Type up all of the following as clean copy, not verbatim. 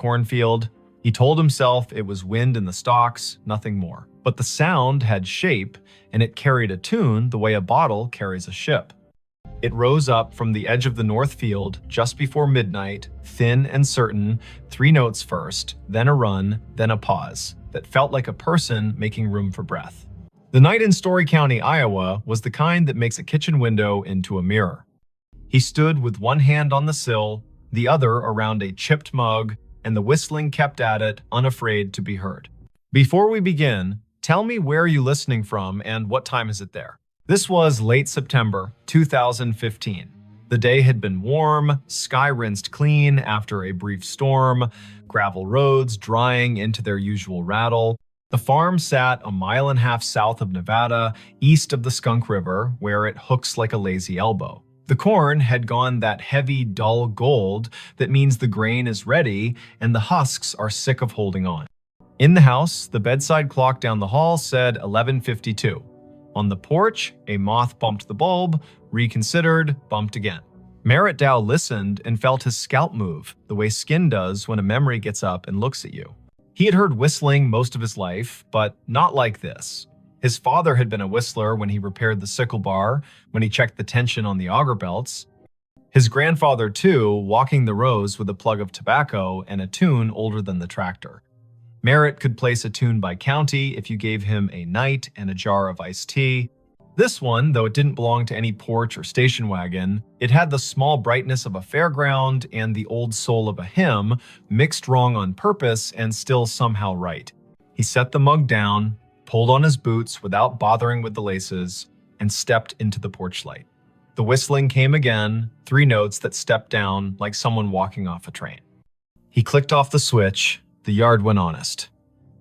cornfield. He told himself it was wind in the stalks, nothing more. But the sound had shape, and it carried a tune the way a bottle carries a ship. It rose up from the edge of the north field just before midnight, thin and certain, 3 notes first, then a run, then a pause, that felt like a person making room for breath. The night in Story County, Iowa, was the kind that makes a kitchen window into a mirror. He stood with one hand on the sill, the other around a chipped mug, and the whistling kept at it, unafraid to be heard. Before we begin, tell me where you're listening from and what time is it there? This was late September 2015. The day had been warm, sky rinsed clean after a brief storm, gravel roads drying into their usual rattle. The farm sat a mile and a half south of Nevada, east of the Skunk River, where it hooks like a lazy elbow. The corn had gone that heavy, dull gold that means the grain is ready and the husks are sick of holding on. In the house, the bedside clock down the hall said 11:52. On the porch, a moth bumped the bulb, reconsidered, bumped again. Merritt Dow listened and felt his scalp move, the way skin does when a memory gets up and looks at you. He had heard whistling most of his life, but not like this. His father had been a whistler when he repaired the sickle bar, when he checked the tension on the auger belts. His grandfather, too, walking the rows with a plug of tobacco and a tune older than the tractor. Merritt could place a tune by county if you gave him a night and a jar of iced tea. This one, though it didn't belong to any porch or station wagon, it had the small brightness of a fairground and the old soul of a hymn, mixed wrong on purpose and still somehow right. He set the mug down, pulled on his boots without bothering with the laces, and stepped into the porch light. The whistling came again, 3 notes that stepped down like someone walking off a train. He clicked off the switch. The yard went honest.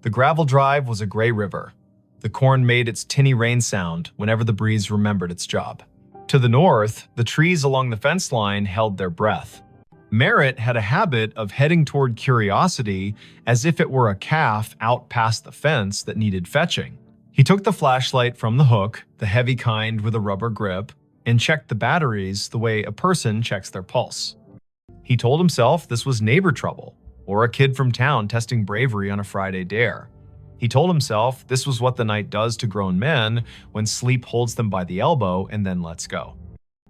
The gravel drive was a gray river. The corn made its tinny rain sound whenever the breeze remembered its job. To the north, the trees along the fence line held their breath. Merritt had a habit of heading toward curiosity as if it were a calf out past the fence that needed fetching. He took the flashlight from the hook, the heavy kind with a rubber grip, and checked the batteries the way a person checks their pulse. He told himself this was neighbor trouble, or a kid from town testing bravery on a Friday dare. He told himself this was what the night does to grown men when sleep holds them by the elbow and then lets go.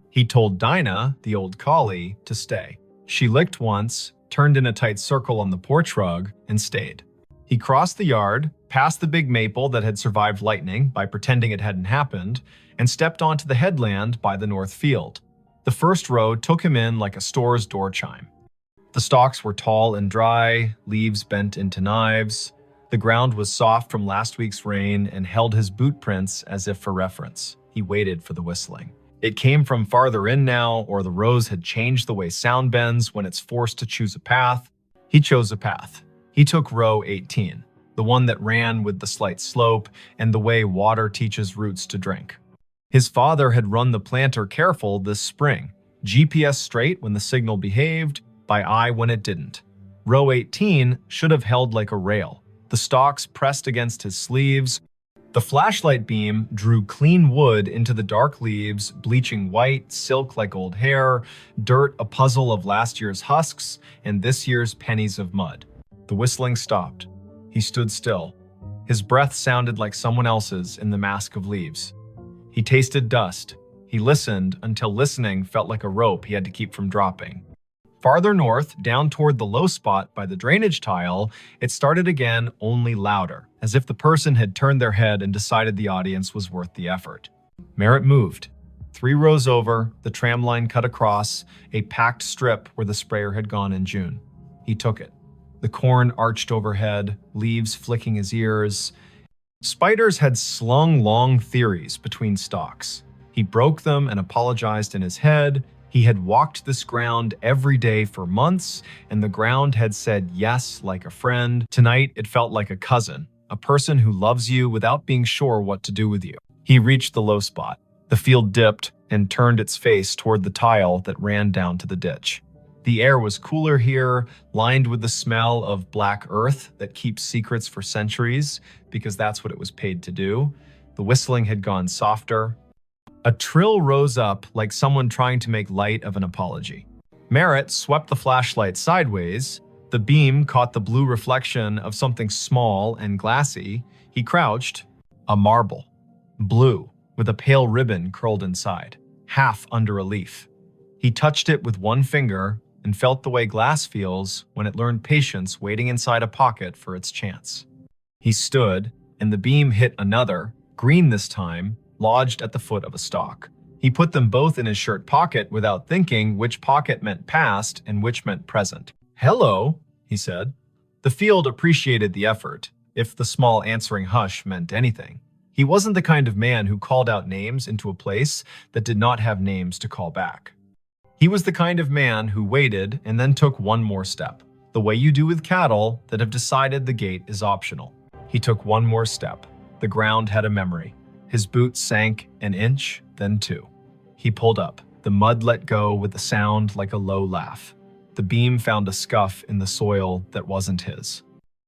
He told Dinah, the old collie, to stay. She licked once, turned in a tight circle on the porch rug, and stayed. He crossed the yard, past the big maple that had survived lightning by pretending it hadn't happened, and stepped onto the headland by the north field. The first row took him in like a store's door chime. The stalks were tall and dry, leaves bent into knives. The ground was soft from last week's rain and held his boot prints as if for reference. He waited for the whistling. It came from farther in now, or the rows had changed the way sound bends when it's forced to choose a path. He chose a path. He took row 18, the one that ran with the slight slope and the way water teaches roots to drink. His father had run the planter careful this spring, GPS straight when the signal behaved, by eye when it didn't. Row 18 should have held like a rail. The stalks pressed against his sleeves. The flashlight beam drew clean wood into the dark leaves, bleaching white, silk like old hair, dirt a puzzle of last year's husks, and this year's pennies of mud. The whistling stopped. He stood still. His breath sounded like someone else's in the mask of leaves. He tasted dust. He listened until listening felt like a rope he had to keep from dropping. Farther north, down toward the low spot by the drainage tile, it started again, only louder, as if the person had turned their head and decided the audience was worth the effort. Merritt moved. 3 rows over, the tram line cut across, a packed strip where the sprayer had gone in June. He took it. The corn arched overhead, leaves flicking his ears. Spiders had slung long theories between stalks. He broke them and apologized in his head. He had walked this ground every day for months, and the ground had said yes like a friend. Tonight, it felt like a cousin, a person who loves you without being sure what to do with you. He reached the low spot. The field dipped and turned its face toward the tile that ran down to the ditch. The air was cooler here, lined with the smell of black earth that keeps secrets for centuries, because that's what it was paid to do. The whistling had gone softer. A trill rose up like someone trying to make light of an apology. Merritt swept the flashlight sideways. The beam caught the blue reflection of something small and glassy. He crouched. A marble. Blue, with a pale ribbon curled inside, half under a leaf. He touched it with one finger and felt the way glass feels when it learned patience waiting inside a pocket for its chance. He stood, and the beam hit another, green this time, lodged at the foot of a stalk. He put them both in his shirt pocket without thinking which pocket meant past and which meant present. "Hello," he said. The field appreciated the effort, if the small answering hush meant anything. He wasn't the kind of man who called out names into a place that did not have names to call back. He was the kind of man who waited and then took one more step, the way you do with cattle that have decided the gate is optional. He took one more step. The ground had a memory. His boots sank an inch, then two. He pulled up. The mud let go with a sound like a low laugh. The beam found a scuff in the soil that wasn't his.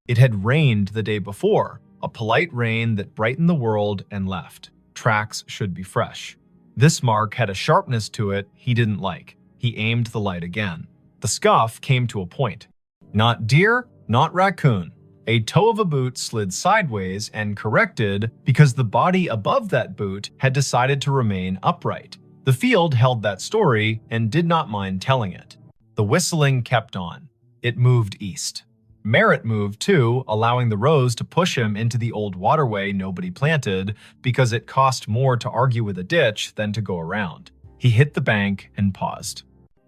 It had rained the day before, a polite rain that brightened the world and left. Tracks should be fresh. This mark had a sharpness to it he didn't like. He aimed the light again. The scuff came to a point. Not deer, not raccoon. A toe of a boot slid sideways and corrected because the body above that boot had decided to remain upright. The field held that story and did not mind telling it. The whistling kept on. It moved east. Merritt moved too, allowing the rows to push him into the old waterway nobody planted because it cost more to argue with a ditch than to go around. He hit the bank and paused.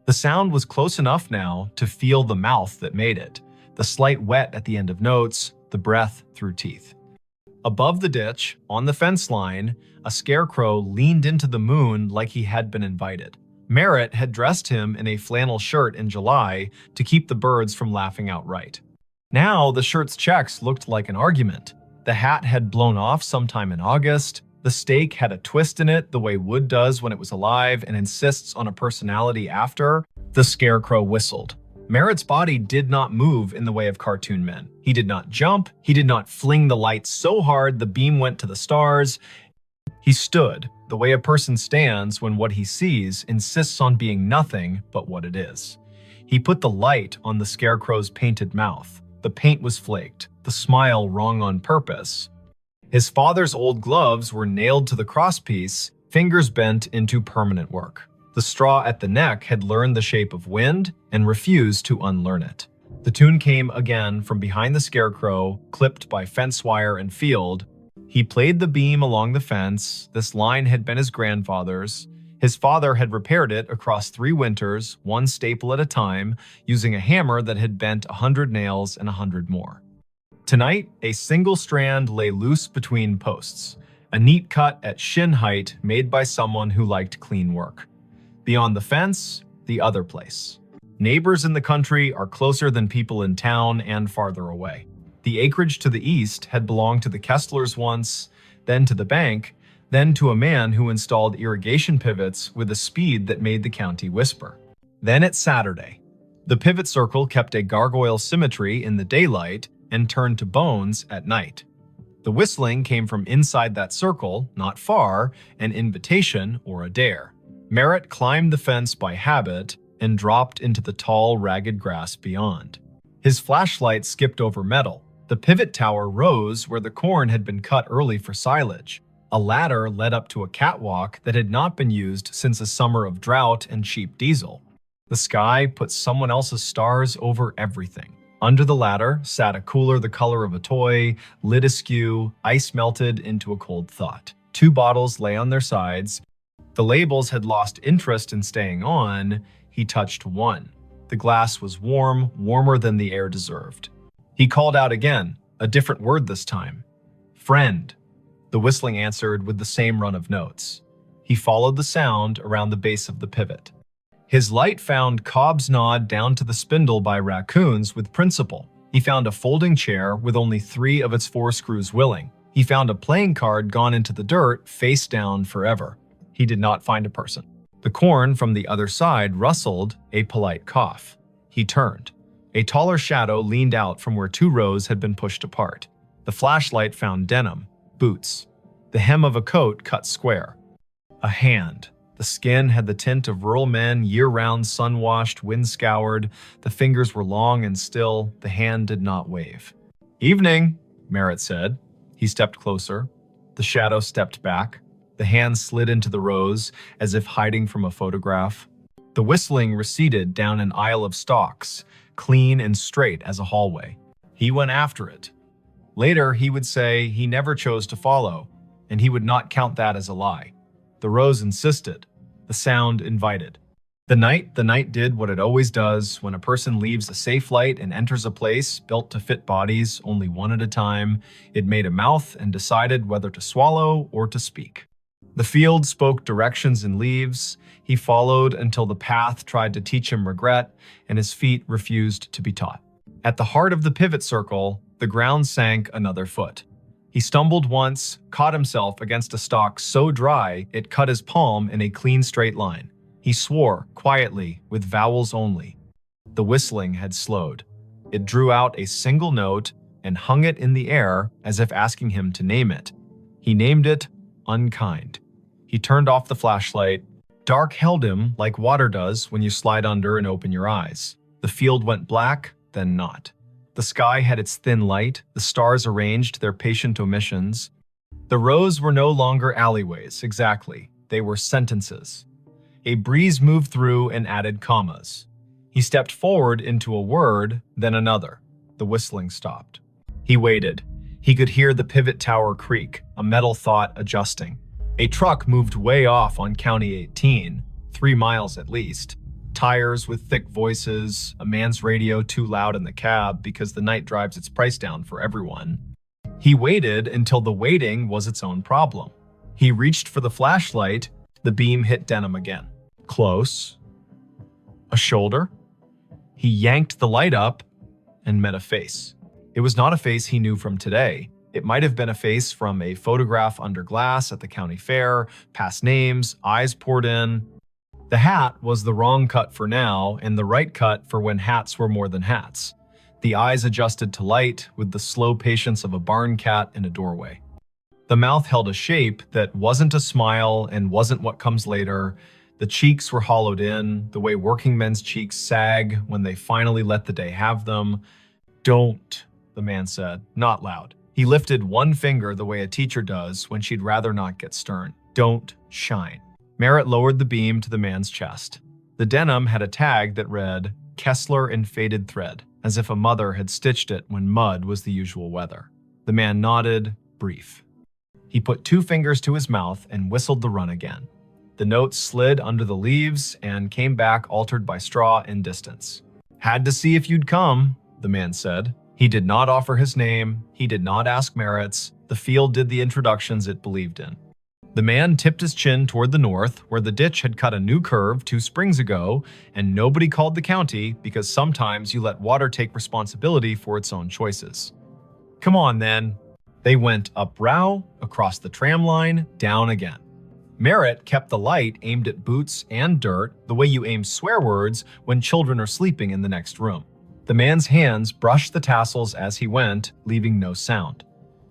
The sound was close enough now to feel the mouth that made it, the slight wet at the end of notes, the breath through teeth. Above the ditch, on the fence line, a scarecrow leaned into the moon like he had been invited. Merritt had dressed him in a flannel shirt in July to keep the birds from laughing outright. Now the shirt's checks looked like an argument. The hat had blown off sometime in August. The steak had a twist in it the way wood does when it was alive and insists on a personality after. The scarecrow whistled. Merritt's body did not move in the way of cartoon men. He did not jump. He did not fling the light so hard the beam went to the stars. He stood, the way a person stands when what he sees insists on being nothing but what it is. He put the light on the scarecrow's painted mouth. The paint was flaked, the smile wrong on purpose. His father's old gloves were nailed to the crosspiece, fingers bent into permanent work. The straw at the neck had learned the shape of wind and refused to unlearn it. The tune came again from behind the scarecrow, clipped by fence wire and field. He played the beam along the fence. This line had been his grandfather's. His father had repaired it across 3 winters, one staple at a time, using a hammer that had bent 100 nails and 100 more. Tonight, a single strand lay loose between posts, a neat cut at shin height made by someone who liked clean work. Beyond the fence, the other place. Neighbors in the country are closer than people in town and farther away. The acreage to the east had belonged to the Kesslers once, then to the bank, then to a man who installed irrigation pivots with a speed that made the county whisper. Then it's Saturday. The pivot circle kept a gargoyle symmetry in the daylight and turned to bones at night. The whistling came from inside that circle, not far, an invitation or a dare. Merritt climbed the fence by habit and dropped into the tall, ragged grass beyond. His flashlight skipped over metal. The pivot tower rose where the corn had been cut early for silage. A ladder led up to a catwalk that had not been used since a summer of drought and cheap diesel. The sky put someone else's stars over everything. Under the ladder sat a cooler the color of a toy, lid askew, ice melted into a cold thought. 2 bottles lay on their sides. The labels had lost interest in staying on. He touched one. The glass was warm, warmer than the air deserved. He called out again, a different word this time. "Friend." The whistling answered with the same run of notes. He followed the sound around the base of the pivot. His light found Cobb's nod down to the spindle by raccoons with principle. He found a folding chair with only 3 of its 4 screws willing. He found a playing card gone into the dirt, face down forever. He did not find a person. The corn from the other side rustled, a polite cough. He turned. A taller shadow leaned out from where 2 rows had been pushed apart. The flashlight found denim, boots, the hem of a coat cut square. A hand. The skin had the tint of rural men, year-round, sun-washed, wind-scoured. The fingers were long and still. The hand did not wave. "Evening," Merritt said. He stepped closer. The shadow stepped back. The hand slid into the rows, as if hiding from a photograph. The whistling receded down an aisle of stalks, clean and straight as a hallway. He went after it. Later, he would say he never chose to follow, and he would not count that as a lie. The rows insisted. The sound invited. The night did what it always does when a person leaves a safe light and enters a place built to fit bodies only one at a time. It made a mouth and decided whether to swallow or to speak. The field spoke directions in leaves. He followed until the path tried to teach him regret, and his feet refused to be taught. At the heart of the pivot circle, the ground sank another foot. He stumbled once, caught himself against a stalk so dry it cut his palm in a clean straight line. He swore, quietly, with vowels only. The whistling had slowed. It drew out a single note and hung it in the air as if asking him to name it. He named it Unkind. He turned off the flashlight. Dark held him like water does when you slide under and open your eyes. The field went black, then not. The sky had its thin light, the stars arranged their patient omissions. The rows were no longer alleyways, exactly. They were sentences. A breeze moved through and added commas. He stepped forward into a word, then another. The whistling stopped. He waited. He could hear the pivot tower creak, a metal thought adjusting. A truck moved way off on County 18, 3 miles at least. Tires with thick voices, a man's radio too loud in the cab because the night drives its price down for everyone. He waited until the waiting was its own problem. He reached for the flashlight. The beam hit denim again. Close. A shoulder. He yanked the light up and met a face. It was not a face he knew from today. It might have been a face from a photograph under glass at the county fair, past names, eyes poured in. The hat was the wrong cut for now and the right cut for when hats were more than hats. The eyes adjusted to light with the slow patience of a barn cat in a doorway. The mouth held a shape that wasn't a smile and wasn't what comes later. The cheeks were hollowed in, the way working men's cheeks sag when they finally let the day have them. "Don't," the man said, not loud. He lifted one finger the way a teacher does when she'd rather not get stern. "Don't shine." Merritt lowered the beam to the man's chest. The denim had a tag that read, "Kessler in faded thread," as if a mother had stitched it when mud was the usual weather. The man nodded, brief. He put 2 fingers to his mouth and whistled the run again. The note slid under the leaves and came back altered by straw and distance. "Had to see if you'd come," the man said. He did not offer his name. He did not ask Merritt's. The field did the introductions it believed in. The man tipped his chin toward the north, where the ditch had cut a new curve 2 springs ago, and nobody called the county because sometimes you let water take responsibility for its own choices. "Come on, then." They went up Row, across the tram line, down again. Merritt kept the light aimed at boots and dirt, the way you aim swear words when children are sleeping in the next room. The man's hands brushed the tassels as he went, leaving no sound.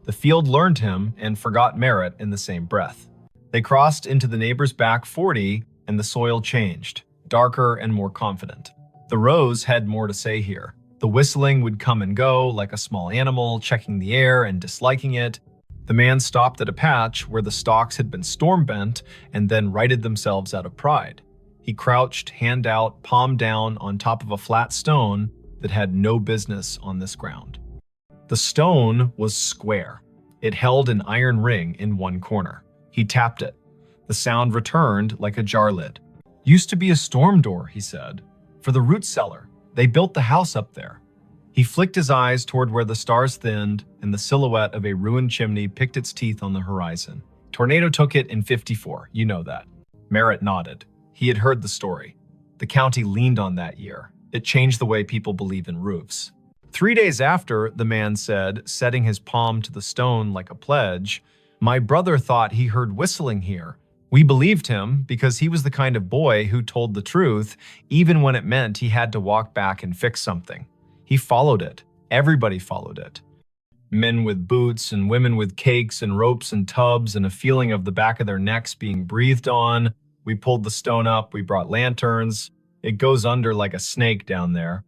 The field learned him and forgot Merritt in the same breath. They crossed into the neighbor's back 40, and the soil changed, darker and more confident. The rows had more to say here. The whistling would come and go like a small animal, checking the air and disliking it. The man stopped at a patch where the stalks had been storm-bent and then righted themselves out of pride. He crouched, hand out, palm down on top of a flat stone that had no business on this ground. The stone was square. It held an iron ring in one corner. He tapped it. The sound returned like a jar lid. "Used to be a storm door," he said. "For the root cellar. They built the house up there." He flicked his eyes toward where the stars thinned and the silhouette of a ruined chimney picked its teeth on the horizon. "Tornado took it in '54, you know that." Merritt nodded. He had heard the story. The county leaned on that year. It changed the way people believe in roofs. 3 days after, the man said, setting his palm to the stone like a pledge, "My brother thought he heard whistling here. We believed him because he was the kind of boy who told the truth, even when it meant he had to walk back and fix something. He followed it. Everybody followed it. Men with boots and women with cakes and ropes and tubs and a feeling of the back of their necks being breathed on. We pulled the stone up, we brought lanterns. It goes under like a snake down there.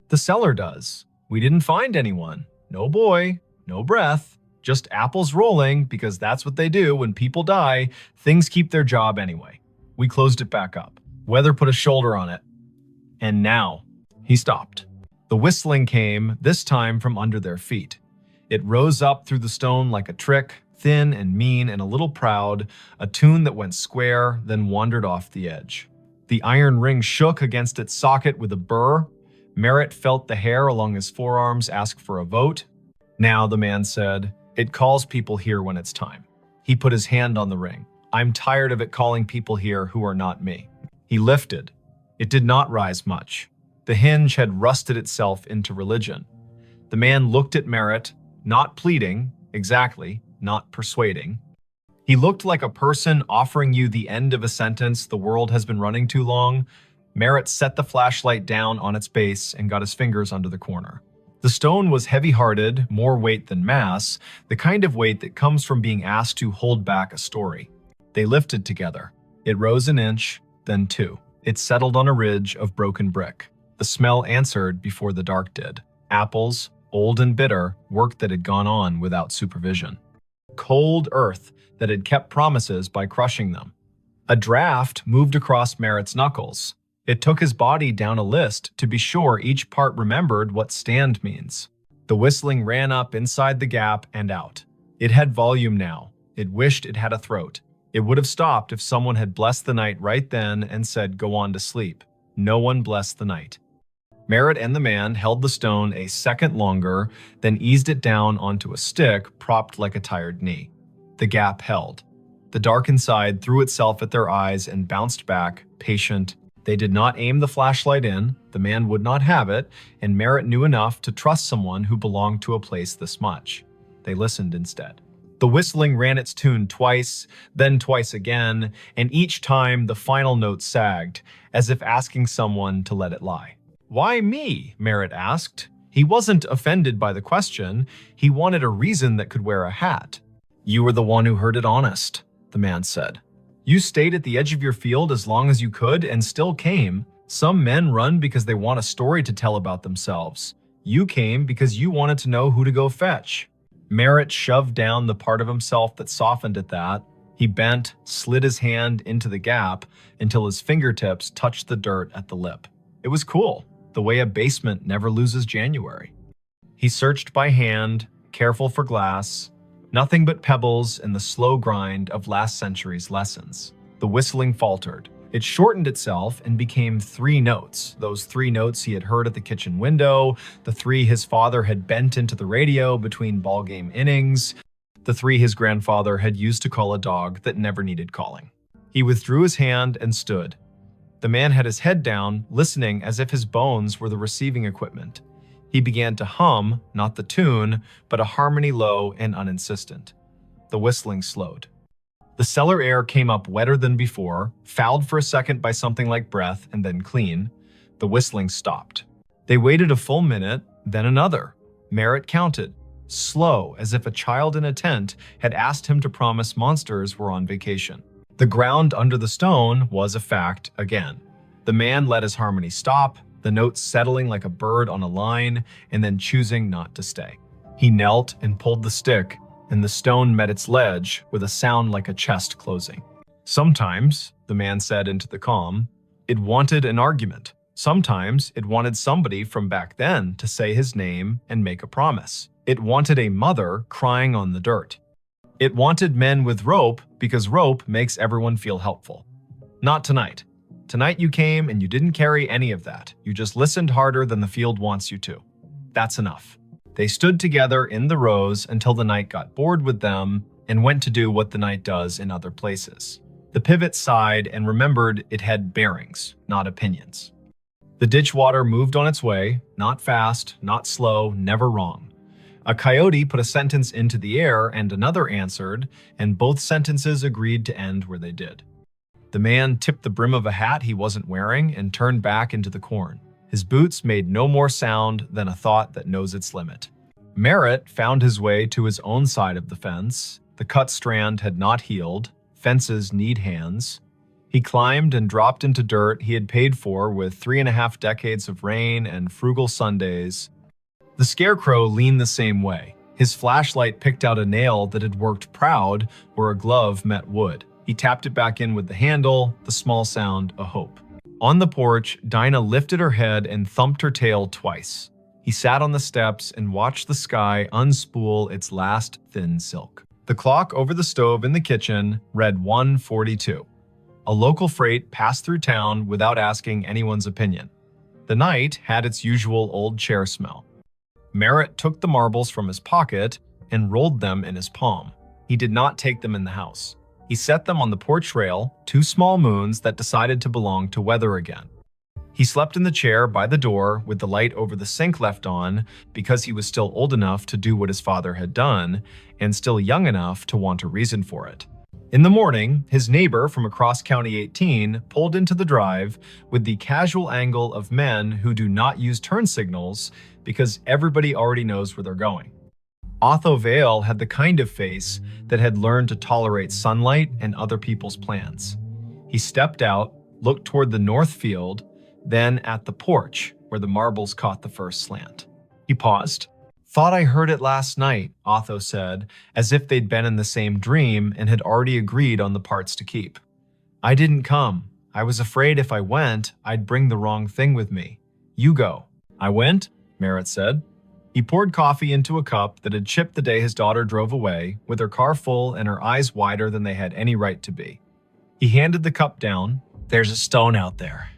The cellar does. We didn't find anyone. No boy, no breath. Just apples rolling, because that's what they do when people die. Things keep their job anyway. We closed it back up. Weather put a shoulder on it. And now, he stopped. The whistling came, this time from under their feet. It rose up through the stone like a trick, thin and mean and a little proud, a tune that went square, then wandered off the edge. The iron ring shook against its socket with a burr. Merritt felt the hair along his forearms ask for a vote. Now, the man said, it calls people here when it's time. He put his hand on the ring. I'm tired of it calling people here who are not me. He lifted. It did not rise much. The hinge had rusted itself into religion. The man looked at Merritt, not pleading, exactly, not persuading. He looked like a person offering you the end of a sentence the world has been running too long. Merritt set the flashlight down on its base and got his fingers under the corner. The stone was heavy-hearted, more weight than mass, the kind of weight that comes from being asked to hold back a story. They lifted together. It rose an inch, then two. It settled on a ridge of broken brick. The smell answered before the dark did. Apples, old and bitter, work that had gone on without supervision. Cold earth that had kept promises by crushing them. A draft moved across Merritt's knuckles. It took his body down a list to be sure each part remembered what stand means. The whistling ran up inside the gap and out. It had volume now. It wished it had a throat. It would have stopped if someone had blessed the night right then and said, go on to sleep. No one blessed the night. Merritt and the man held the stone a second longer, then eased it down onto a stick propped like a tired knee. The gap held. The dark inside threw itself at their eyes and bounced back, patient. They did not aim the flashlight in, the man would not have it, and Merritt knew enough to trust someone who belonged to a place this much. They listened instead. The whistling ran its tune twice, then twice again, and each time the final note sagged, as if asking someone to let it lie. Why me? Merritt asked. He wasn't offended by the question. He wanted a reason that could wear a hat. You were the one who heard it honest, the man said. You stayed at the edge of your field as long as you could and still came. Some men run because they want a story to tell about themselves. You came because you wanted to know who to go fetch. Merritt shoved down the part of himself that softened at that. He bent, slid his hand into the gap until his fingertips touched the dirt at the lip. It was cool, the way a basement never loses January. He searched by hand, careful for glass. Nothing but pebbles and the slow grind of last century's lessons. The whistling faltered. It shortened itself and became 3 notes, those 3 notes he had heard at the kitchen window, the 3 his father had bent into the radio between ballgame innings, the 3 his grandfather had used to call a dog that never needed calling. He withdrew his hand and stood. The man had his head down, listening as if his bones were the receiving equipment. He began to hum, not the tune, but a harmony low and uninsistent. The whistling slowed. The cellar air came up wetter than before, fouled for a second by something like breath, and then clean. The whistling stopped. They waited a full minute, then another. Merritt counted, slow, as if a child in a tent had asked him to promise monsters were on vacation. The ground under the stone was a fact again. The man let his harmony stop, the notes settling like a bird on a line, and then choosing not to stay. He knelt and pulled the stick, and the stone met its ledge with a sound like a chest closing. Sometimes, the man said into the calm, it wanted an argument. Sometimes it wanted somebody from back then to say his name and make a promise. It wanted a mother crying on the dirt. It wanted men with rope because rope makes everyone feel helpful. Not tonight. Tonight you came and you didn't carry any of that. You just listened harder than the field wants you to. That's enough. They stood together in the rows until the night got bored with them and went to do what the night does in other places. The pivot sighed and remembered it had bearings, not opinions. The ditch water moved on its way, not fast, not slow, never wrong. A coyote put a sentence into the air and another answered, and both sentences agreed to end where they did. The man tipped the brim of a hat he wasn't wearing and turned back into the corn. His boots made no more sound than a thought that knows its limit. Merritt found his way to his own side of the fence. The cut strand had not healed. Fences need hands. He climbed and dropped into dirt he had paid for with 3.5 decades of rain and frugal Sundays. The scarecrow leaned the same way. His flashlight picked out a nail that had worked proud where a glove met wood. He tapped it back in with the handle, the small sound a hope. On the porch, Dinah lifted her head and thumped her tail twice. He sat on the steps and watched the sky unspool its last thin silk. The clock over the stove in the kitchen read 1:42. A local freight passed through town without asking anyone's opinion. The night had its usual old chair smell. Merritt took the marbles from his pocket and rolled them in his palm. He did not take them in the house. He set them on the porch rail, 2 small moons that decided to belong to weather again. He slept in the chair by the door with the light over the sink left on because he was still old enough to do what his father had done and still young enough to want a reason for it. In the morning, his neighbor from across County 18 pulled into the drive with the casual angle of men who do not use turn signals because everybody already knows where they're going. Otho Vale had the kind of face that had learned to tolerate sunlight and other people's plans. He stepped out, looked toward the north field, then at the porch where the marbles caught the first slant. He paused. "Thought I heard it last night," Otho said, as if they'd been in the same dream and had already agreed on the parts to keep. "I didn't come. I was afraid if I went, I'd bring the wrong thing with me. You go." "I went," Merritt said. He poured coffee into a cup that had chipped the day his daughter drove away, with her car full and her eyes wider than they had any right to be. He handed the cup down. "There's a stone out there.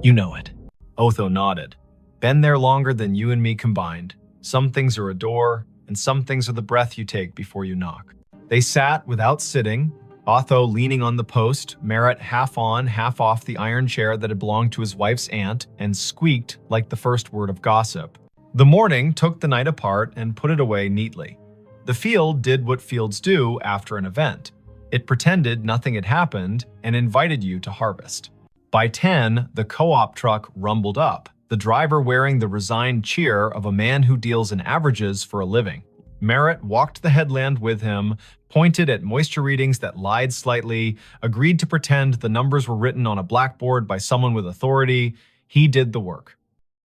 You know it." Otho nodded. "Been there longer than you and me combined. Some things are a door, and some things are the breath you take before you knock." They sat without sitting, Otho leaning on the post, Merritt half on, half off the iron chair that had belonged to his wife's aunt, and squeaked like the first word of gossip. The morning took the night apart and put it away neatly. The field did what fields do after an event. It pretended nothing had happened and invited you to harvest. By 10, the co-op truck rumbled up, the driver wearing the resigned cheer of a man who deals in averages for a living. Merritt walked the headland with him, pointed at moisture readings that lied slightly, agreed to pretend the numbers were written on a blackboard by someone with authority. He did the work.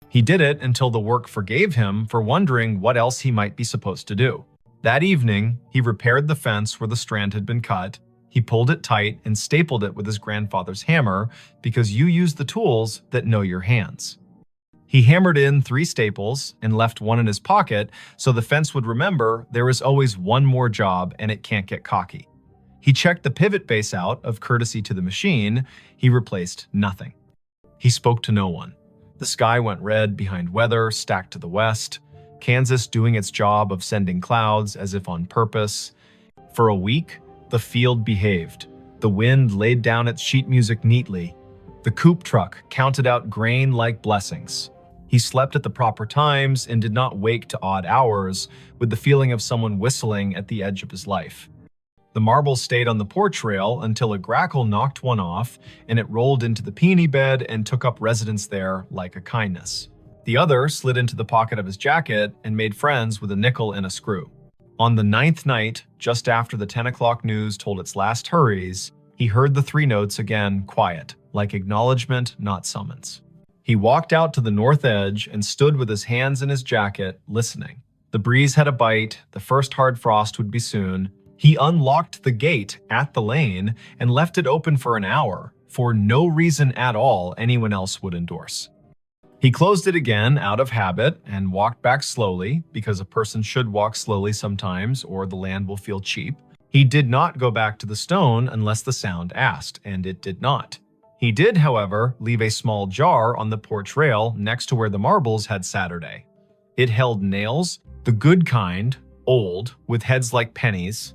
He did it until the work forgave him for wondering what else he might be supposed to do. That evening, he repaired the fence where the strand had been cut. He pulled it tight and stapled it with his grandfather's hammer because you use the tools that know your hands. He hammered in 3 staples and left one in his pocket so the fence would remember there is always one more job and it can't get cocky. He checked the pivot base out of courtesy to the machine. He replaced nothing. He spoke to no one. The sky went red behind weather stacked to the west, Kansas doing its job of sending clouds as if on purpose. For a week, the field behaved. The wind laid down its sheet music neatly. The coupe truck counted out grain like blessings. He slept at the proper times and did not wake to odd hours with the feeling of someone whistling at the edge of his life. The marbles stayed on the porch rail until a grackle knocked one off and it rolled into the peony bed and took up residence there like a kindness. The other slid into the pocket of his jacket and made friends with a nickel and a screw. On the 9th night, just after the 10 o'clock news told its last hurries, he heard the 3 notes again quiet, like acknowledgement, not summons. He walked out to the north edge and stood with his hands in his jacket, listening. The breeze had a bite, the first hard frost would be soon. He unlocked the gate at the lane and left it open for an hour, for no reason at all anyone else would endorse. He closed it again out of habit and walked back slowly, because a person should walk slowly sometimes or the land will feel cheap. He did not go back to the stone unless the sound asked, and it did not. He did, however, leave a small jar on the porch rail next to where the marbles had Saturday. It held nails, the good kind, old, with heads like pennies.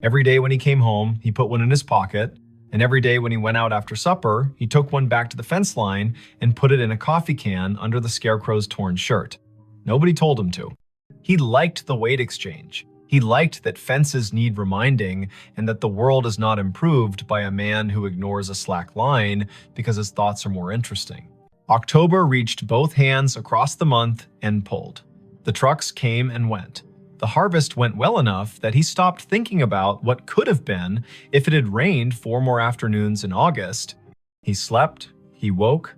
Every day when he came home, he put one in his pocket, and every day when he went out after supper, he took one back to the fence line and put it in a coffee can under the scarecrow's torn shirt. Nobody told him to. He liked the weight exchange. He liked that fences need reminding and that the world is not improved by a man who ignores a slack line because his thoughts are more interesting. October reached both hands across the month and pulled. The trucks came and went. The harvest went well enough that he stopped thinking about what could have been if it had rained 4 more afternoons in August. He slept, he woke.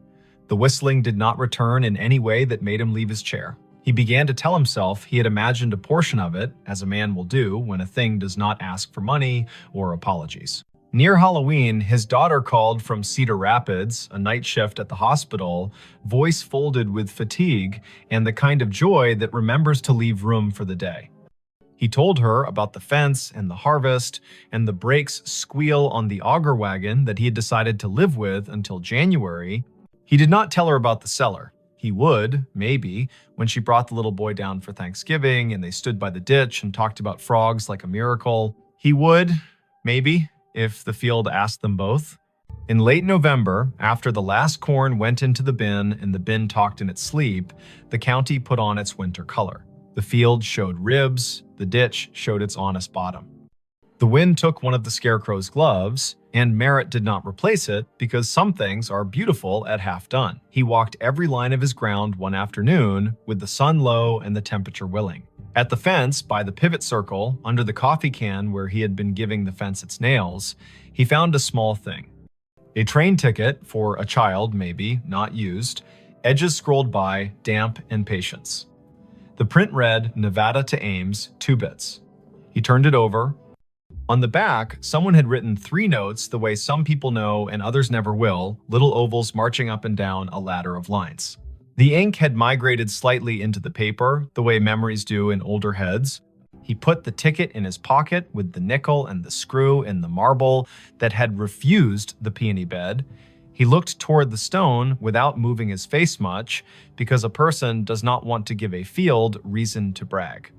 The whistling did not return in any way that made him leave his chair. He began to tell himself he had imagined a portion of it, as a man will do when a thing does not ask for money or apologies. Near Halloween, his daughter called from Cedar Rapids, a night shift at the hospital, voice folded with fatigue and the kind of joy that remembers to leave room for the day. He told her about the fence and the harvest and the brakes squeal on the auger wagon that he had decided to live with until January. He did not tell her about the cellar. He would, maybe, when she brought the little boy down for Thanksgiving and they stood by the ditch and talked about frogs like a miracle. He would, maybe, if the field asked them both. In late November, after the last corn went into the bin and the bin talked in its sleep, the county put on its winter color. The field showed ribs, the ditch showed its honest bottom. The wind took one of the scarecrow's gloves, and Merritt did not replace it because some things are beautiful at half done. He walked every line of his ground one afternoon with the sun low and the temperature willing. At the fence, by the pivot circle, under the coffee can where he had been giving the fence its nails, he found a small thing. A train ticket for a child, maybe, not used, edges scrolled by, damp and patience. The print read, Nevada to Ames, 2 bits. He turned it over. On the back, someone had written 3 notes the way some people know and others never will, little ovals marching up and down a ladder of lines. The ink had migrated slightly into the paper, the way memories do in older heads. He put the ticket in his pocket with the nickel and the screw and the marble that had refused the peony bed. He looked toward the stone without moving his face much, because a person does not want to give a field reason to brag.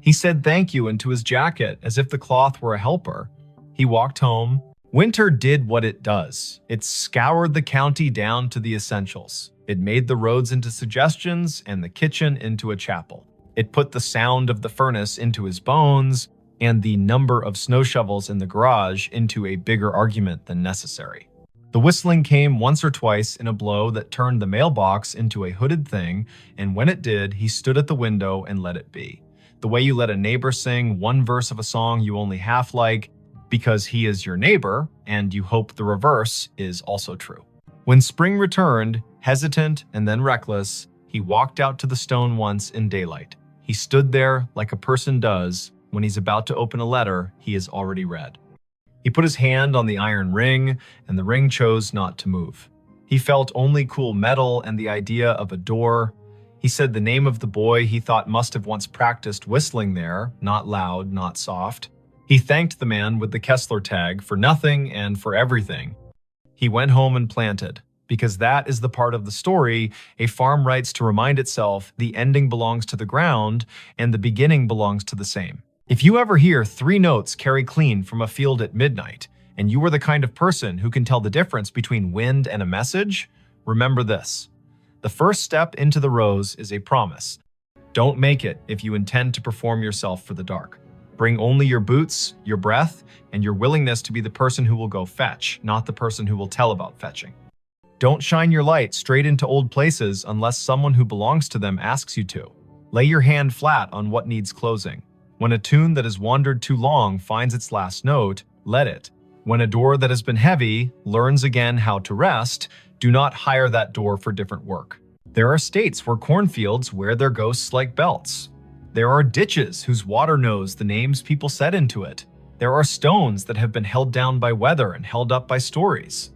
He said thank you into his jacket as if the cloth were a helper. He walked home. Winter did what it does. It scoured the county down to the essentials. It made the roads into suggestions and the kitchen into a chapel. It put the sound of the furnace into his bones and the number of snow shovels in the garage into a bigger argument than necessary. The whistling came once or twice in a blow that turned the mailbox into a hooded thing, and when it did, he stood at the window and let it be. The way you let a neighbor sing one verse of a song you only half like because he is your neighbor, and you hope the reverse is also true. When spring returned, hesitant and then reckless, he walked out to the stone once in daylight. He stood there like a person does when he's about to open a letter he has already read. He put his hand on the iron ring, and the ring chose not to move. He felt only cool metal and the idea of a door. He said the name of the boy he thought must have once practiced whistling there, not loud, not soft. He thanked the man with the Kessler tag for nothing and for everything. He went home and planted, because that is the part of the story a farm writes to remind itself the ending belongs to the ground and the beginning belongs to the same. If you ever hear 3 notes carry clean from a field at midnight, and you are the kind of person who can tell the difference between wind and a message, remember this. The first step into the rose is a promise. Don't make it if you intend to perform yourself for the dark. Bring only your boots, your breath, and your willingness to be the person who will go fetch, not the person who will tell about fetching. Don't shine your light straight into old places unless someone who belongs to them asks you to. Lay your hand flat on what needs closing. When a tune that has wandered too long finds its last note, let it. When a door that has been heavy learns again how to rest, do not hire that door for different work. There are states where cornfields wear their ghosts like belts. There are ditches whose water knows the names people set into it. There are stones that have been held down by weather and held up by stories.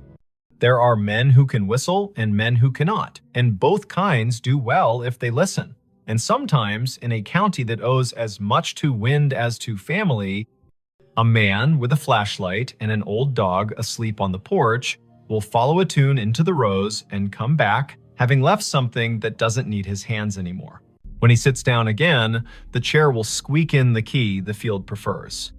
There are men who can whistle and men who cannot, and both kinds do well if they listen. And sometimes, in a county that owes as much to wind as to family, a man with a flashlight and an old dog asleep on the porch will follow a tune into the rose and come back, having left something that doesn't need his hands anymore. When he sits down again, the chair will squeak in the key the field prefers.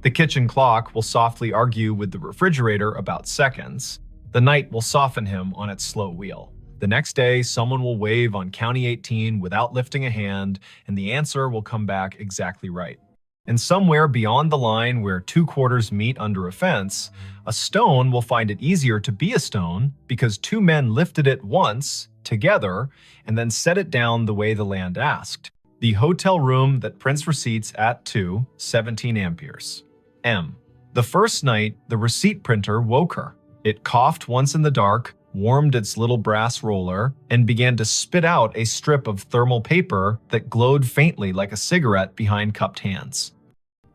The kitchen clock will softly argue with the refrigerator about seconds. The night will soften him on its slow wheel. The next day, someone will wave on County 18 without lifting a hand, and the answer will come back exactly right. And somewhere beyond the line where 2 quarters meet under a fence, a stone will find it easier to be a stone because 2 men lifted it once, together, and then set it down the way the land asked. The hotel room that prints receipts at 2:17 amperes. M. The first night, the receipt printer woke her. It coughed once in the dark, warmed its little brass roller, and began to spit out a strip of thermal paper that glowed faintly like a cigarette behind cupped hands.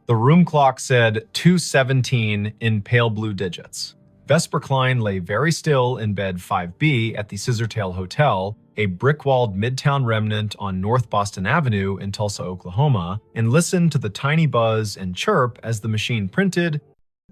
The room clock said 2:17 in pale blue digits. Vesper Klein lay very still in bed 5B at the Scissortail Hotel, a brick-walled midtown remnant on North Boston Avenue in Tulsa, Oklahoma, and listened to the tiny buzz and chirp as the machine printed,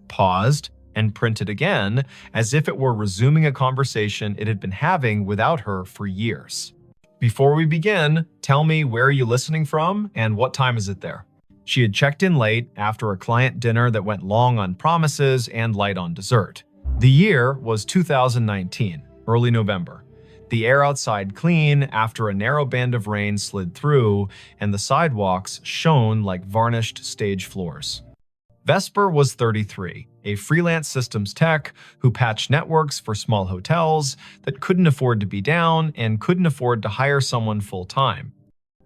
paused, and printed again, as if it were resuming a conversation it had been having without her for years. Before we begin, tell me where are you listening from and what time is it there? She had checked in late after a client dinner that went long on promises and light on dessert. The year was 2019, early November. The air outside clean after a narrow band of rain slid through, and the sidewalks shone like varnished stage floors. Vesper was 33, a freelance systems tech who patched networks for small hotels that couldn't afford to be down and couldn't afford to hire someone full-time.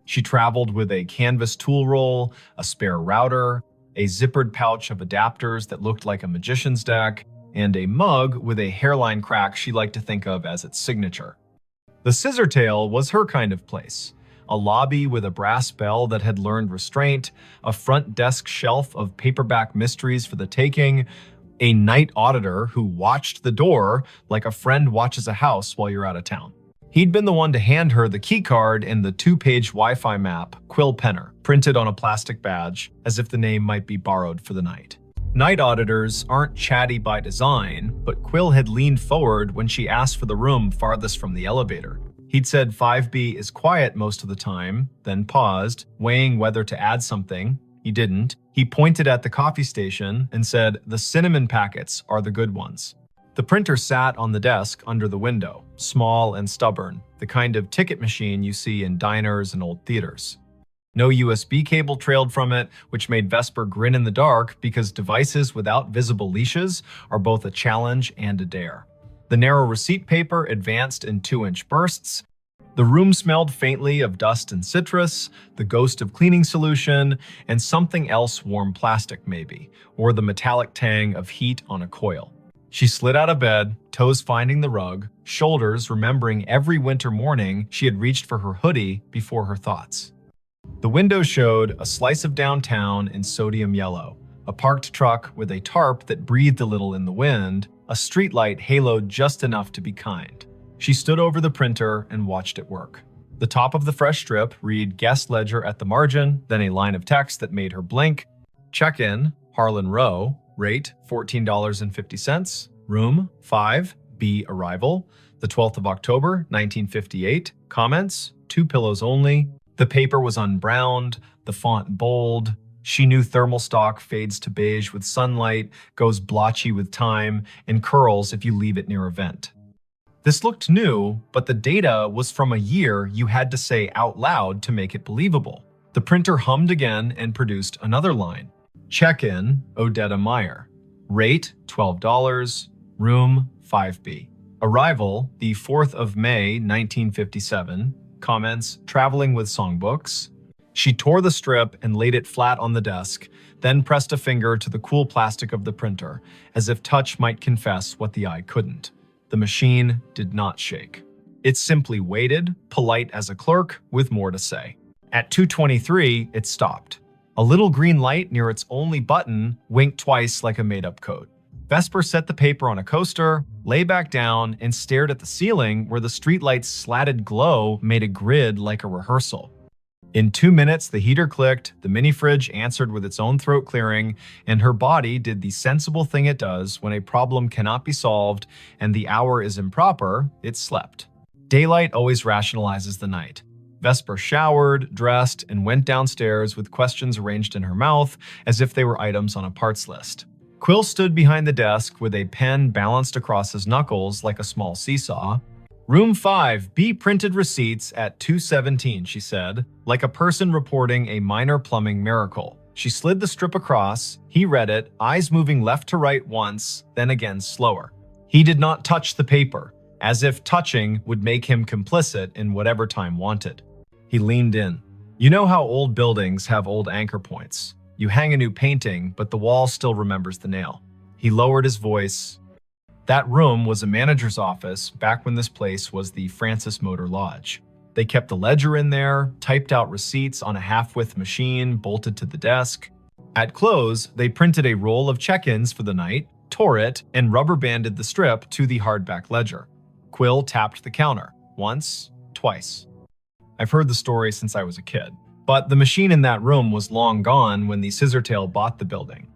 She traveled with a canvas tool roll, a spare router, a zippered pouch of adapters that looked like a magician's deck, and a mug with a hairline crack she liked to think of as its signature. The Scissortail was her kind of place. A lobby with a brass bell that had learned restraint, a front desk shelf of paperback mysteries for the taking, a night auditor who watched the door like a friend watches a house while you're out of town. He'd been the one to hand her the keycard and the 2-page Wi-Fi map, Quill Penner, printed on a plastic badge, as if the name might be borrowed for the night. Night auditors aren't chatty by design, but Quill had leaned forward when she asked for the room farthest from the elevator. He'd said 5B is quiet most of the time, then paused, weighing whether to add something. He didn't. He pointed at the coffee station and said, "The cinnamon packets are the good ones." The printer sat on the desk under the window, small and stubborn, the kind of ticket machine you see in diners and old theaters. No USB cable trailed from it, which made Vesper grin in the dark because devices without visible leashes are both a challenge and a dare. The narrow receipt paper advanced in 2-inch bursts. The room smelled faintly of dust and citrus, the ghost of cleaning solution, and something else warm plastic maybe, or the metallic tang of heat on a coil. She slid out of bed, toes finding the rug, shoulders remembering every winter morning she had reached for her hoodie before her thoughts. The window showed a slice of downtown in sodium yellow, a parked truck with a tarp that breathed a little in the wind, a streetlight haloed just enough to be kind. She stood over the printer and watched it work. The top of the fresh strip read guest ledger at the margin, then a line of text that made her blink. Check-in, Harlan Row, rate $14.50, room 5B arrival, the 12th of October, 1958, comments, 2 pillows only. The paper was unbrowned, the font bold. She knew thermal stock fades to beige with sunlight, goes blotchy with time, and curls if you leave it near a vent. This looked new, but the data was from a year you had to say out loud to make it believable. The printer hummed again and produced another line. Check-in, Odetta Meyer. Rate, $12, room 5B. Arrival, the 4th of May, 1957. Comments, traveling with songbooks. She tore the strip and laid it flat on the desk, then pressed a finger to the cool plastic of the printer, as if touch might confess what the eye couldn't. The machine did not shake. It simply waited, polite as a clerk, with more to say. At 2:23, it stopped. A little green light near its only button winked twice like a made-up code. Vesper set the paper on a coaster, lay back down, and stared at the ceiling where the streetlight's slatted glow made a grid like a rehearsal. In 2 minutes, the heater clicked, the mini-fridge answered with its own throat clearing, and her body did the sensible thing it does when a problem cannot be solved and the hour is improper, it slept. Daylight always rationalizes the night. Vesper showered, dressed, and went downstairs with questions arranged in her mouth as if they were items on a parts list. Quill stood behind the desk with a pen balanced across his knuckles like a small seesaw. Room 5B printed receipts at 2:17, she said, like a person reporting a minor plumbing miracle. She slid the strip across, he read it, eyes moving left to right once, then again slower. He did not touch the paper, as if touching would make him complicit in whatever time wanted. He leaned in. You know how old buildings have old anchor points. You hang a new painting, but the wall still remembers the nail. He lowered his voice. That room was a manager's office back when this place was the Francis Motor Lodge. They kept a ledger in there, typed out receipts on a half-width machine bolted to the desk. At close, they printed a roll of check-ins for the night, tore it, and rubber-banded the strip to the hardback ledger. Quill tapped the counter. Once, twice. I've heard the story since I was a kid, but the machine in that room was long gone when the Scissortail bought the building.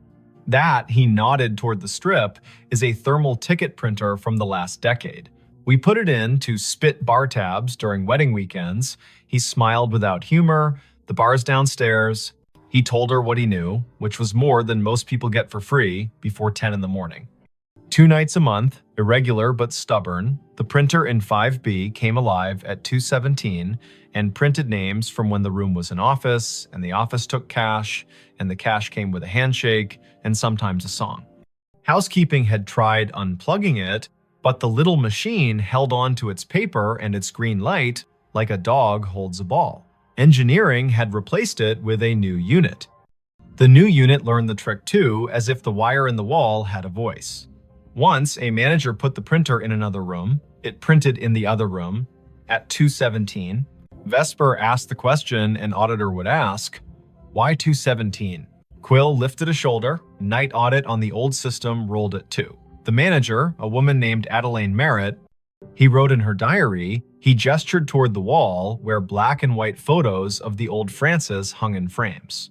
That, he nodded toward the strip, is a thermal ticket printer from the last decade. We put it in to spit bar tabs during wedding weekends. He smiled without humor. The bar's downstairs. He told her what he knew, which was more than most people get for free before 10 in the morning. 2 nights a month, irregular but stubborn, the printer in 5B came alive at 2:17 and printed names from when the room was an office, and the office took cash, and the cash came with a handshake, and sometimes a song. Housekeeping had tried unplugging it, but the little machine held on to its paper and its green light like a dog holds a ball. Engineering had replaced it with a new unit. The new unit learned the trick too, as if the wire in the wall had a voice. Once, a manager put the printer in another room. It printed in the other room. At 2:17, Vesper asked the question an auditor would ask, "Why 2:17?" Quill lifted a shoulder. Night audit on the old system rolled at 2. The manager, a woman named Adelaine Merritt, he wrote in her diary, he gestured toward the wall where black and white photos of the old Francis hung in frames.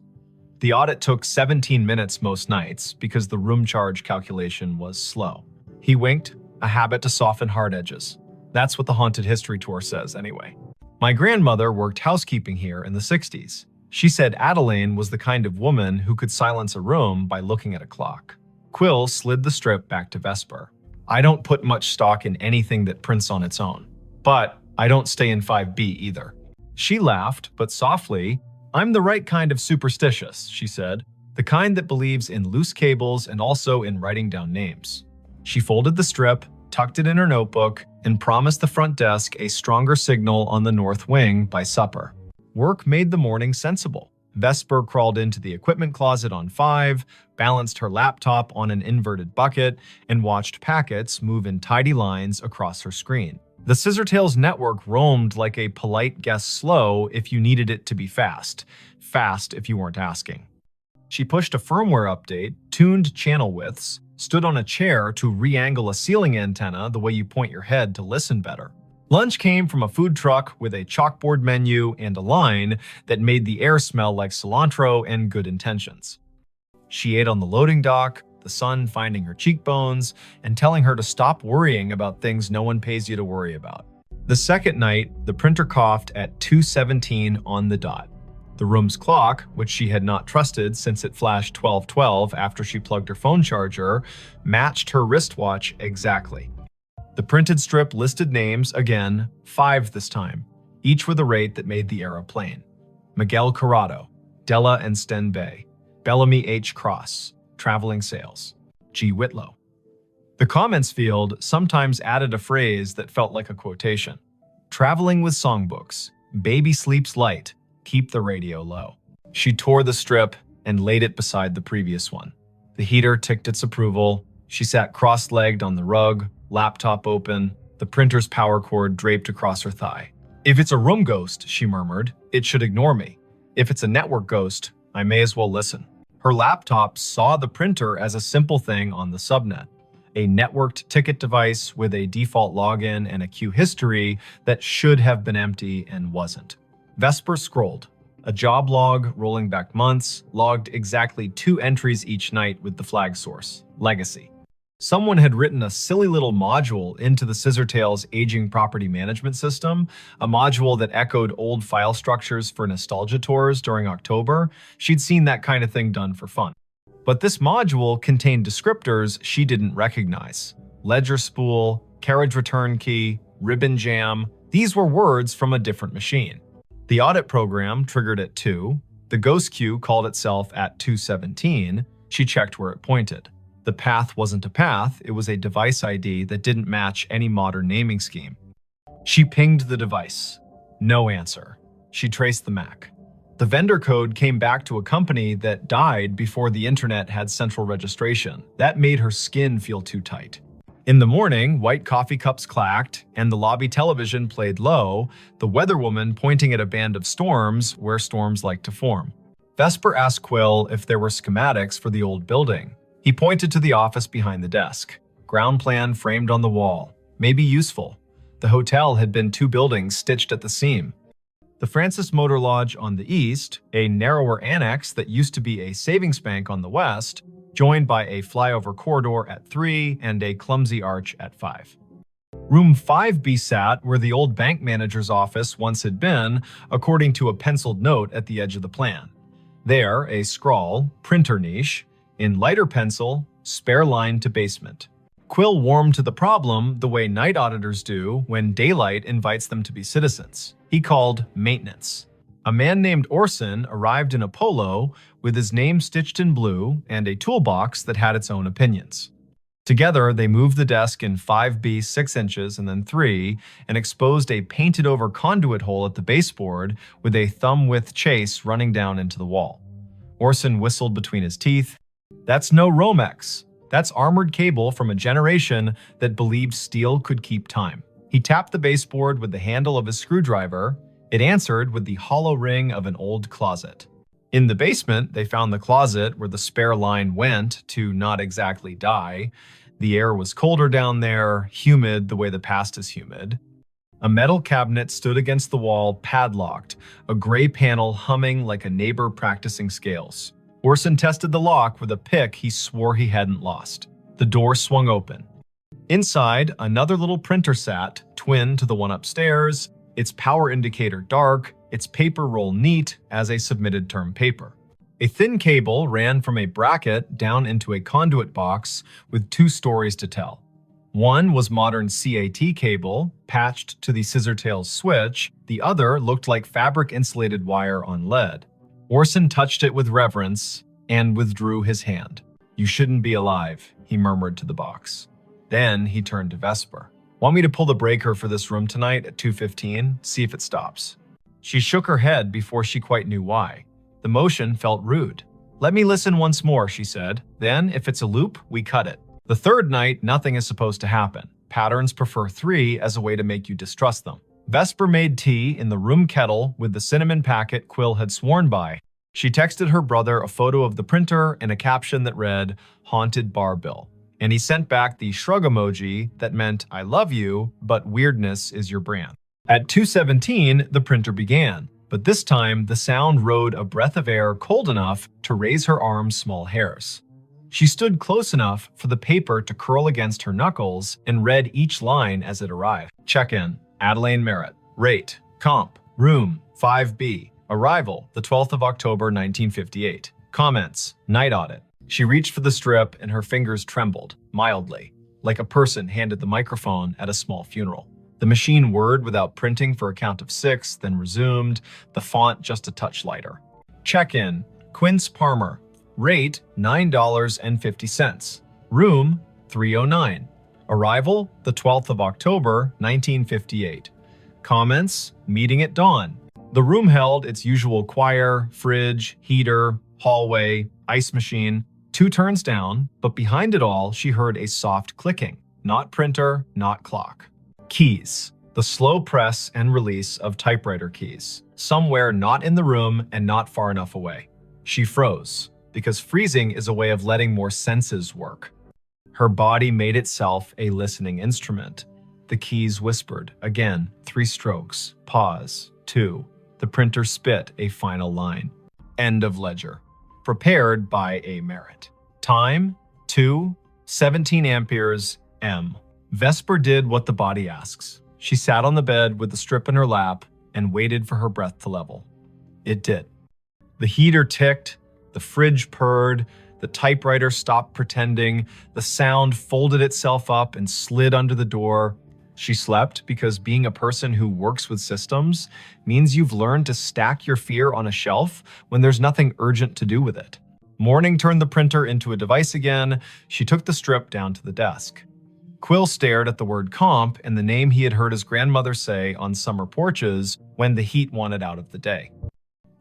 The audit took 17 minutes most nights because the room charge calculation was slow. He winked, a habit to soften hard edges. That's what the Haunted History Tour says anyway. My grandmother worked housekeeping here in the 60s. She said Adelaine was the kind of woman who could silence a room by looking at a clock. Quill slid the strip back to Vesper. I don't put much stock in anything that prints on its own. But I don't stay in 5B either. She laughed, but softly. I'm the right kind of superstitious, she said. The kind that believes in loose cables and also in writing down names. She folded the strip, tucked it in her notebook, and promised the front desk a stronger signal on the north wing by supper. Work made the morning sensible. Vesper crawled into the equipment closet on 5, balanced her laptop on an inverted bucket, and watched packets move in tidy lines across her screen. The Scissortails network roamed like a polite guess slow if you needed it to be fast. Fast if you weren't asking. She pushed a firmware update, tuned channel widths, stood on a chair to re-angle a ceiling antenna the way you point your head to listen better. Lunch came from a food truck with a chalkboard menu and a line that made the air smell like cilantro and good intentions. She ate on the loading dock, the sun finding her cheekbones and telling her to stop worrying about things no one pays you to worry about. The second night, the printer coughed at 2:17 on the dot. The room's clock, which she had not trusted since it flashed 12:12 after she plugged her phone charger, matched her wristwatch exactly. The printed strip listed names again, 5 this time, each with a rate that made the era plain. Miguel Corrado, Della and Sten Bay, Bellamy H. Cross, Traveling Sales, G. Whitlow. The comments field sometimes added a phrase that felt like a quotation. Traveling with songbooks, baby sleeps light, keep the radio low. She tore the strip and laid it beside the previous one. The heater ticked its approval. She sat cross-legged on the rug, laptop open, the printer's power cord draped across her thigh. If it's a room ghost, she murmured, it should ignore me. If it's a network ghost, I may as well listen. Her laptop saw the printer as a simple thing on the subnet, a networked ticket device with a default login and a queue history that should have been empty and wasn't. Vesper scrolled. A job log rolling back months logged exactly 2 entries each night with the flag source, Legacy. Someone had written a silly little module into the Scissortails aging property management system, a module that echoed old file structures for nostalgia tours during October. She'd seen that kind of thing done for fun. But this module contained descriptors she didn't recognize. Ledger spool, carriage return key, ribbon jam. These were words from a different machine. The audit program triggered at 2. The ghost queue called itself at 2:17. She checked where it pointed. The path wasn't a path, it was a device ID that didn't match any modern naming scheme. She pinged the device. No answer. She traced the MAC. The vendor code came back to a company that died before the internet had central registration. That made her skin feel too tight. In the morning, white coffee cups clacked, and the lobby television played low, the weatherwoman pointing at a band of storms where storms like to form. Vesper asked Quill if there were schematics for the old building. He pointed to the office behind the desk. Ground plan framed on the wall. Maybe useful. The hotel had been 2 buildings stitched at the seam. The Francis Motor Lodge on the east, a narrower annex that used to be a savings bank on the west, joined by a flyover corridor at 3 and a clumsy arch at 5. Room 5B sat where the old bank manager's office once had been, according to a penciled note at the edge of the plan. There, a scrawl, printer niche, in lighter pencil, spare line to basement. Quill warmed to the problem the way night auditors do when daylight invites them to be citizens. He called maintenance. A man named Orson arrived in a polo with his name stitched in blue and a toolbox that had its own opinions. Together, they moved the desk in 5B 6 inches and then 3 and exposed a painted-over conduit hole at the baseboard with a thumb-width chase running down into the wall. Orson whistled between his teeth. "That's no Romex. That's armored cable from a generation that believed steel could keep time." He tapped the baseboard with the handle of his screwdriver. It answered with the hollow ring of an old closet. In the basement, they found the closet where the spare line went to not exactly die. The air was colder down there, humid the way the past is humid. A metal cabinet stood against the wall, padlocked, a gray panel humming like a neighbor practicing scales. Orson tested the lock with a pick he swore he hadn't lost. The door swung open. Inside, another little printer sat, twin to the one upstairs, its power indicator dark, its paper roll neat as a submitted term paper. A thin cable ran from a bracket down into a conduit box with 2 stories to tell. One was modern CAT cable, patched to the scissortails switch. The other looked like fabric-insulated wire on lead. Orson touched it with reverence and withdrew his hand. "You shouldn't be alive," he murmured to the box. Then he turned to Vesper. "Want me to pull the breaker for this room tonight at 2:15? See if it stops." She shook her head before she quite knew why. The motion felt rude. "Let me listen once more," she said. "Then, if it's a loop, we cut it." The third night, nothing is supposed to happen. Patterns prefer 3 as a way to make you distrust them. Vesper made tea in the room kettle with the cinnamon packet Quill had sworn by. She texted her brother a photo of the printer and a caption that read, "Haunted Bar Bill." And he sent back the shrug emoji that meant, "I love you, but weirdness is your brand." At 2:17, the printer began, but this time the sound rode a breath of air cold enough to raise her arm's small hairs. She stood close enough for the paper to curl against her knuckles and read each line as it arrived. Check-in, Adelaine Merritt. Rate, comp, room, 5B. Arrival, the 12th of October, 1958. Comments, night audit. She reached for the strip and her fingers trembled, mildly, like a person handed the microphone at a small funeral. The machine whirred without printing for a count of 6, then resumed, the font just a touch lighter. Check-in, Quince Palmer. Rate, $9.50. Room, 309. Arrival, the 12th of October, 1958. Comments, meeting at dawn. The room held its usual choir, fridge, heater, hallway, ice machine. 2 turns down, but behind it all, she heard a soft clicking. Not printer, not clock. Keys. The slow press and release of typewriter keys. Somewhere not in the room and not far enough away. She froze, because freezing is a way of letting more senses work. Her body made itself a listening instrument. The keys whispered. Again, 3 strokes. Pause. 2. The printer spit a final line. End of ledger. Prepared by A. Merritt. Time, 2:17 amperes, M. Vesper did what the body asks. She sat on the bed with the strip in her lap and waited for her breath to level. It did. The heater ticked, the fridge purred, the typewriter stopped pretending, the sound folded itself up and slid under the door. She slept because being a person who works with systems means you've learned to stack your fear on a shelf when there's nothing urgent to do with it. Morning turned the printer into a device again. She took the strip down to the desk. Quill stared at the word comp and the name he had heard his grandmother say on summer porches when the heat wanted out of the day.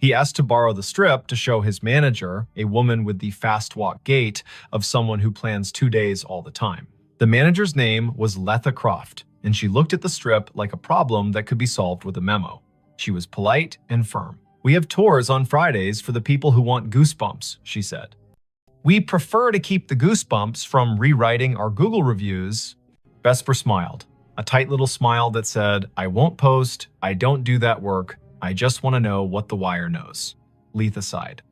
He asked to borrow the strip to show his manager, a woman with the fast walk gait of someone who plans 2 days all the time. The manager's name was Letha Croft, and she looked at the strip like a problem that could be solved with a memo. She was polite and firm. "We have tours on Fridays for the people who want goosebumps," she said. "We prefer to keep the goosebumps from rewriting our Google reviews." Vesper smiled, a tight little smile that said, "I won't post, I don't do that work, I just want to know what the wire knows." Letha sighed.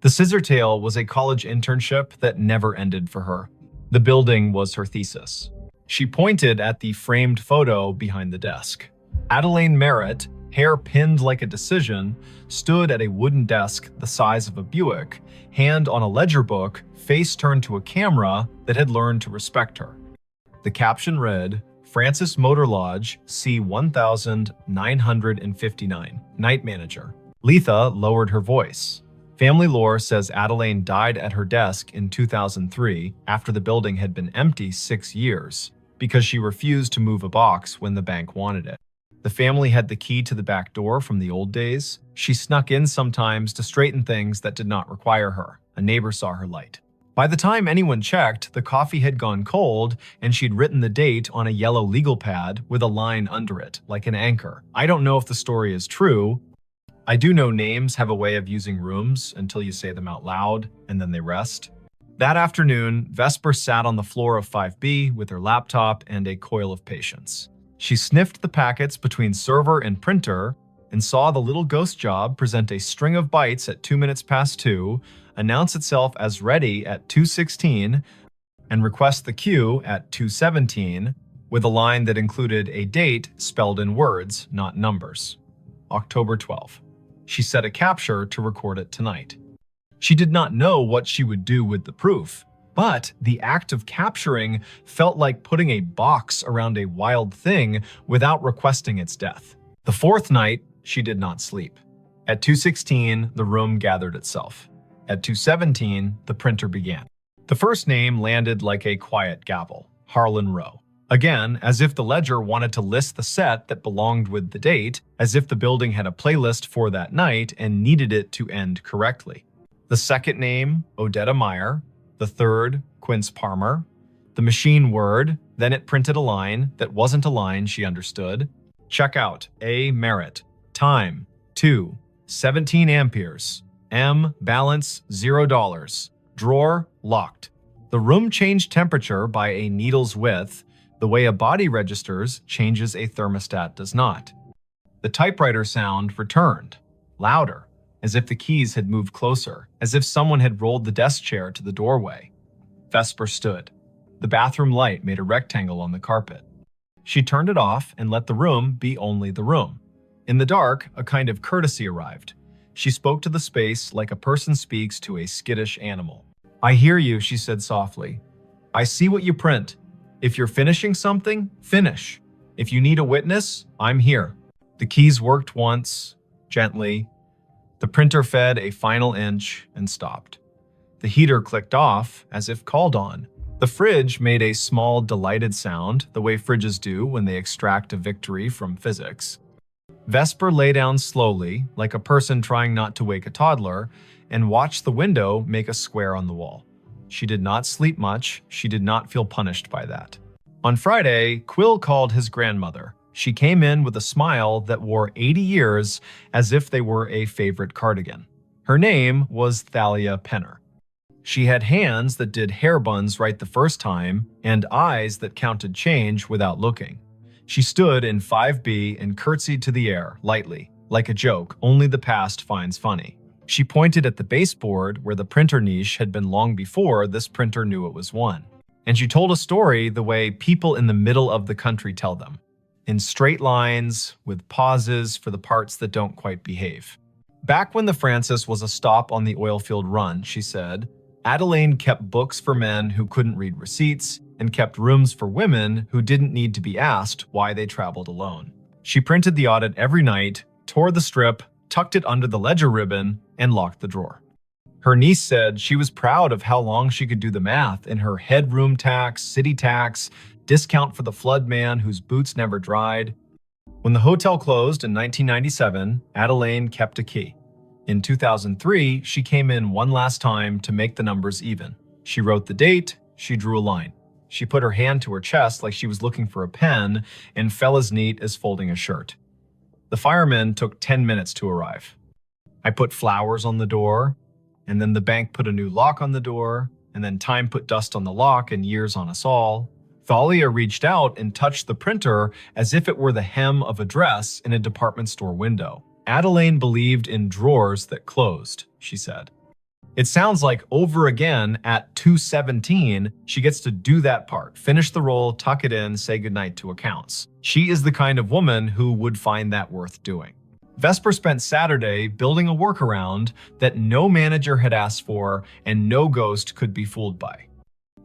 The Scissor Tale was a college internship that never ended for her. The building was her thesis. She pointed at the framed photo behind the desk. Adelaine Merritt, hair pinned like a decision, stood at a wooden desk the size of a Buick, hand on a ledger book, face turned to a camera that had learned to respect her. The caption read, "Francis Motor Lodge, C1959, Night Manager." Letha lowered her voice. Family lore says Adelaine died at her desk in 2003 after the building had been empty 6 years because she refused to move a box when the bank wanted it. The family had the key to the back door from the old days. She snuck in sometimes to straighten things that did not require her. A neighbor saw her light. By the time anyone checked, the coffee had gone cold and she'd written the date on a yellow legal pad with a line under it, like an anchor. I don't know if the story is true. I do know names have a way of using rooms until you say them out loud, and then they rest. That afternoon, Vesper sat on the floor of 5B with her laptop and a coil of patience. She sniffed the packets between server and printer and saw the little ghost job present a string of bytes at 2 minutes past 2, announce itself as ready at 2:16, and request the queue at 2:17 with a line that included a date spelled in words, not numbers. October 12. She set a capture to record it tonight. She did not know what she would do with the proof, but the act of capturing felt like putting a box around a wild thing without requesting its death. The fourth night, she did not sleep. At 2:16, the room gathered itself. At 2:17, the printer began. The first name landed like a quiet gavel, Harlan Rowe. Again, as if the ledger wanted to list the set that belonged with the date, as if the building had a playlist for that night and needed it to end correctly. The second name, Odetta Meyer. The third, Quince Palmer. The machine word, then it printed a line that wasn't a line she understood. Checkout, A. Merritt. Time, 2:17 amperes. M. Balance, $0. Drawer, locked. The room changed temperature by a needle's width. The way a body registers changes a thermostat does not. The typewriter sound returned, louder, as if the keys had moved closer, as if someone had rolled the desk chair to the doorway. Vesper stood. The bathroom light made a rectangle on the carpet. She turned it off and let the room be only the room. In the dark, a kind of courtesy arrived. She spoke to the space like a person speaks to a skittish animal. "I hear you," she said softly. "I see what you print. If you're finishing something, finish. If you need a witness, I'm here." The keys worked once, gently. The printer fed a final inch and stopped. The heater clicked off as if called on. The fridge made a small, delighted sound, the way fridges do when they extract a victory from physics. Vesper lay down slowly, like a person trying not to wake a toddler, and watched the window make a square on the wall. She did not sleep much. She did not feel punished by that. On Friday, Quill called his grandmother. She came in with a smile that wore 80 years as if they were a favorite cardigan. Her name was Thalia Penner. She had hands that did hair buns right the first time and eyes that counted change without looking. She stood in 5B and curtsied to the air, lightly, like a joke only the past finds funny. She pointed at the baseboard where the printer niche had been long before this printer knew it was one. And she told a story the way people in the middle of the country tell them, in straight lines, with pauses for the parts that don't quite behave. Back when the Francis was a stop on the oilfield run, she said, Adelaine kept books for men who couldn't read receipts and kept rooms for women who didn't need to be asked why they traveled alone. She printed the audit every night, tore the strip, tucked it under the ledger ribbon, and locked the drawer. Her niece said she was proud of how long she could do the math in her headroom tax, city tax, discount for the flood man whose boots never dried. When the hotel closed in 1997, Adelaine kept a key. In 2003, she came in one last time to make the numbers even. She wrote the date, she drew a line. She put her hand to her chest like she was looking for a pen and fell as neat as folding a shirt. The firemen took 10 minutes to arrive. I put flowers on the door, and then the bank put a new lock on the door, and then time put dust on the lock and years on us all. Thalia reached out and touched the printer as if it were the hem of a dress in a department store window. Adelaine believed in drawers that closed, she said. It sounds like over again at 2:17, she gets to do that part, finish the roll, tuck it in, say goodnight to accounts. She is the kind of woman who would find that worth doing. Vesper spent Saturday building a workaround that no manager had asked for and no ghost could be fooled by.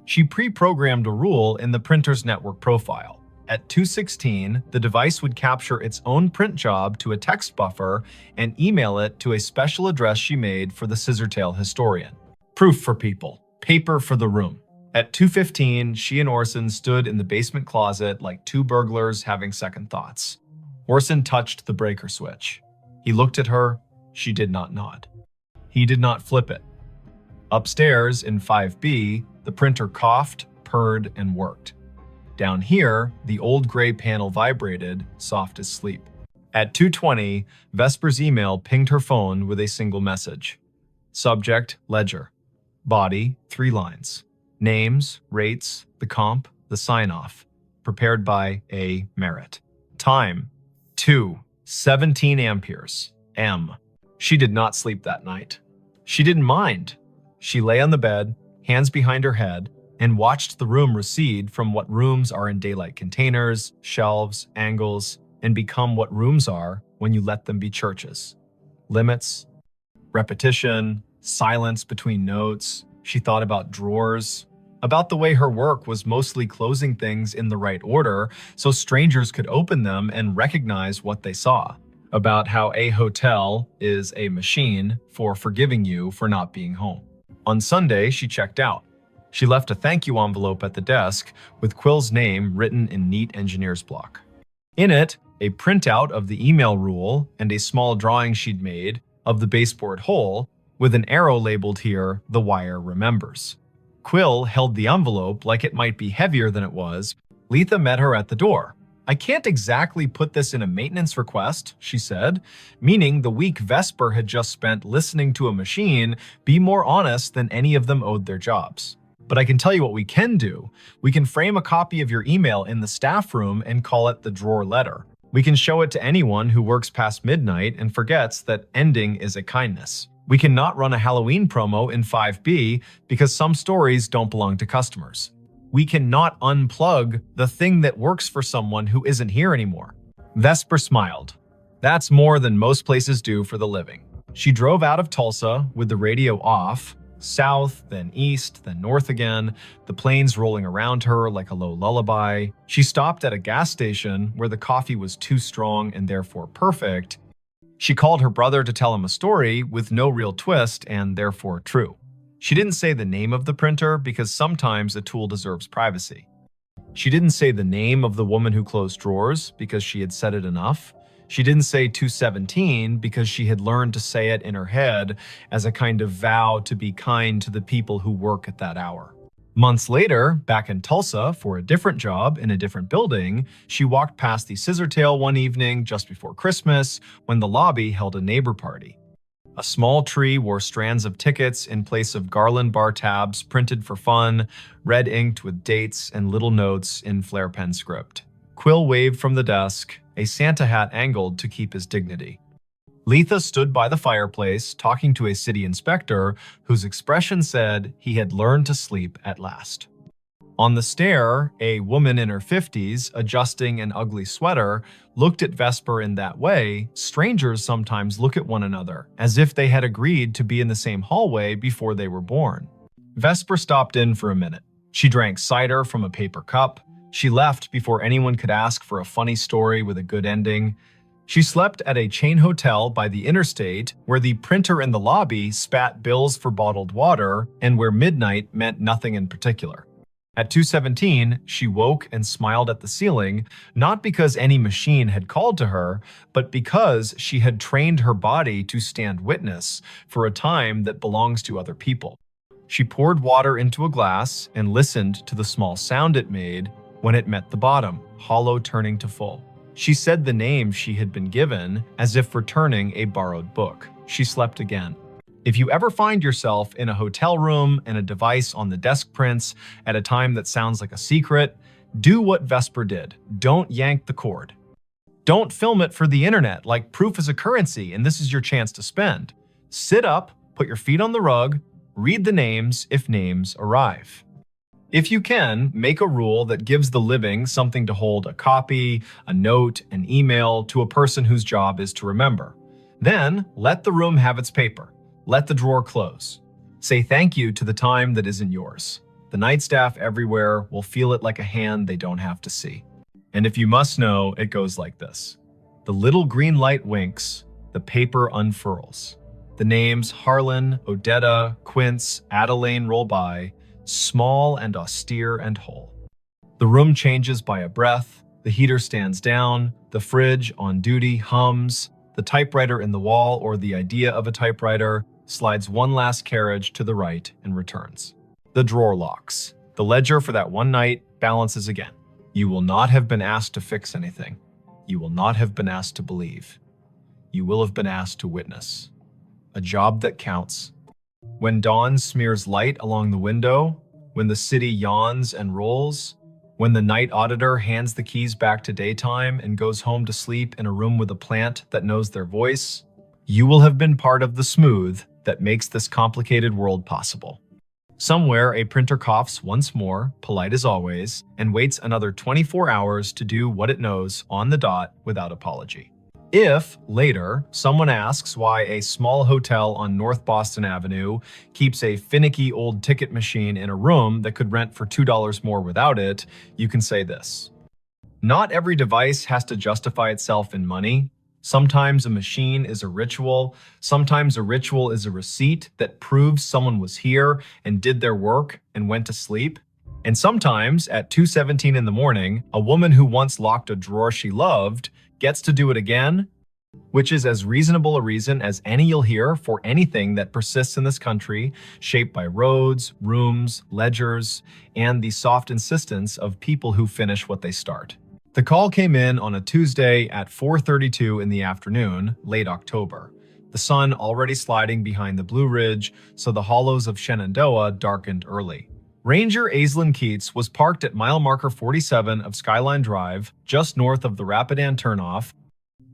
She pre-programmed a rule in the printer's network profile. At 2:16, the device would capture its own print job to a text buffer and email it to a special address she made for the Scissortail historian. Proof for people, paper for the room. At 2:15, she and Orson stood in the basement closet like two burglars having second thoughts. Orson touched the breaker switch. He looked at her. She did not nod. He did not flip it. Upstairs in 5B, the printer coughed, purred, and worked. Down here, the old gray panel vibrated, soft as sleep. At 2:20, Vesper's email pinged her phone with a single message. Subject, ledger. Body, 3 lines. Names, rates, the comp, the sign-off. Prepared by A. Merritt. Time, 2:17 amperes. M. She did not sleep that night. She didn't mind. She lay on the bed, hands behind her head, and watched the room recede from what rooms are in daylight containers, shelves, angles, and become what rooms are when you let them be churches. Limits, repetition, silence between notes. She thought about drawers, about the way her work was mostly closing things in the right order so strangers could open them and recognize what they saw. About how a hotel is a machine for forgiving you for not being home. On Sunday, she checked out. She left a thank you envelope at the desk with Quill's name written in neat engineer's block. In it, a printout of the email rule and a small drawing she'd made of the baseboard hole with an arrow labeled here, "The wire remembers." Quill held the envelope like it might be heavier than it was. Letha met her at the door. "I can't exactly put this in a maintenance request," she said, meaning the week Vesper had just spent listening to a machine be more honest than any of them owed their jobs. "But I can tell you what we can do. We can frame a copy of your email in the staff room and call it the drawer letter. We can show it to anyone who works past midnight and forgets that ending is a kindness. We can not run a Halloween promo in 5B because some stories don't belong to customers. We cannot unplug the thing that works for someone who isn't here anymore." Vesper smiled. That's more than most places do for the living. She drove out of Tulsa with the radio off, south, then east, then north again, the planes rolling around her like a low lullaby. She stopped at a gas station where the coffee was too strong and therefore perfect. She called her brother to tell him a story with no real twist and therefore true. She didn't say the name of the printer because sometimes a tool deserves privacy. She didn't say the name of the woman who closed drawers because she had said it enough. She didn't say 2:17 because she had learned to say it in her head as a kind of vow to be kind to the people who work at that hour. Months later, back in Tulsa for a different job in a different building, she walked past the Scissortail one evening just before Christmas when the lobby held a neighbor party. A small tree wore strands of tickets in place of garland bar tabs printed for fun, red inked with dates and little notes in flare pen script. Quill waved from the desk, a Santa hat angled to keep his dignity. Letha stood by the fireplace talking to a city inspector whose expression said he had learned to sleep at last. On the stair, a woman in her 50s, adjusting an ugly sweater, looked at Vesper in that way strangers sometimes look at one another, as if they had agreed to be in the same hallway before they were born. Vesper stopped in for a minute. She drank cider from a paper cup. She left before anyone could ask for a funny story with a good ending. She slept at a chain hotel by the interstate where the printer in the lobby spat bills for bottled water and where midnight meant nothing in particular. At 2:17, she woke and smiled at the ceiling, not because any machine had called to her, but because she had trained her body to stand witness for a time that belongs to other people. She poured water into a glass and listened to the small sound it made when it met the bottom, hollow turning to full. She said the name she had been given as if returning a borrowed book. She slept again. If you ever find yourself in a hotel room and a device on the desk prints at a time that sounds like a secret, do what Vesper did. Don't yank the cord. Don't film it for the internet like proof is a currency and this is your chance to spend. Sit up, put your feet on the rug, read the names if names arrive. If you can, make a rule that gives the living something to hold a copy, a note, an email to a person whose job is to remember. Then let the room have its paper. Let the drawer close. Say thank you to the time that isn't yours. The night staff everywhere will feel it like a hand they don't have to see. And if you must know, it goes like this. The little green light winks, the paper unfurls. The names Harlan, Odetta, Quince, Adeline roll by, small and austere and whole. The room changes by a breath, the heater stands down, the fridge on duty hums, the typewriter in the wall or the idea of a typewriter slides one last carriage to the right and returns. The drawer locks. The ledger for that one night balances again. You will not have been asked to fix anything. You will not have been asked to believe. You will have been asked to witness. A job that counts. When dawn smears light along the window, when the city yawns and rolls, when the night auditor hands the keys back to daytime and goes home to sleep in a room with a plant that knows their voice, you will have been part of the smooth that makes this complicated world possible. Somewhere, a printer coughs once more, polite as always, and waits another 24 hours to do what it knows on the dot without apology. If, later, someone asks why a small hotel on North Boston Avenue keeps a finicky old ticket machine in a room that could rent for $2 more without it, you can say this. Not every device has to justify itself in money. Sometimes a machine is a ritual. Sometimes a ritual is a receipt that proves someone was here and did their work and went to sleep. And sometimes, at 2:17 in the morning, a woman who once locked a drawer she loved gets to do it again, which is as reasonable a reason as any you'll hear for anything that persists in this country, shaped by roads, rooms, ledgers, and the soft insistence of people who finish what they start. The call came in on a Tuesday at 4:32 in the afternoon, late October. The sun already sliding behind the Blue Ridge, so the hollows of Shenandoah darkened early. Ranger Aislinn Keats was parked at mile marker 47 of Skyline Drive, just north of the Rapidan turnoff,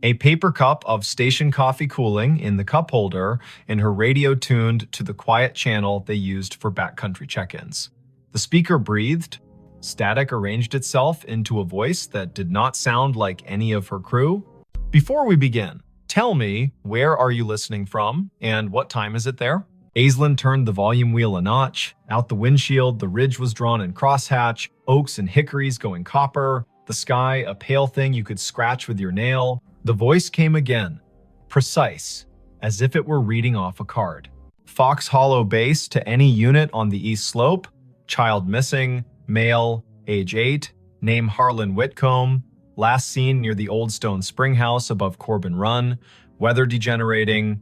a paper cup of station coffee cooling in the cup holder, and her radio tuned to the quiet channel they used for backcountry check-ins. The speaker breathed. Static arranged itself into a voice that did not sound like any of her crew. Before we begin, tell me, where are you listening from, and what time is it there? Aislinn turned the volume wheel a notch. Out the windshield, the ridge was drawn in crosshatch, oaks and hickories going copper, the sky a pale thing you could scratch with your nail. The voice came again, precise, as if it were reading off a card. Fox Hollow base to any unit on the east slope, child missing, male, age 8, name Harlan Whitcomb, last seen near the Old Stone Spring House above Corbin Run, weather degenerating,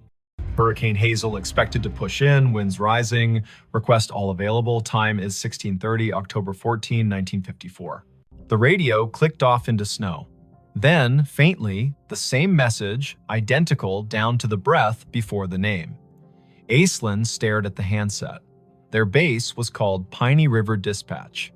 Hurricane Hazel expected to push in, winds rising, request all available, time is 16:30, October 14, 1954. The radio clicked off into snow. Then, faintly, the same message, identical down to the breath before the name. Aislinn stared at the handset. Their base was called Piney River Dispatch.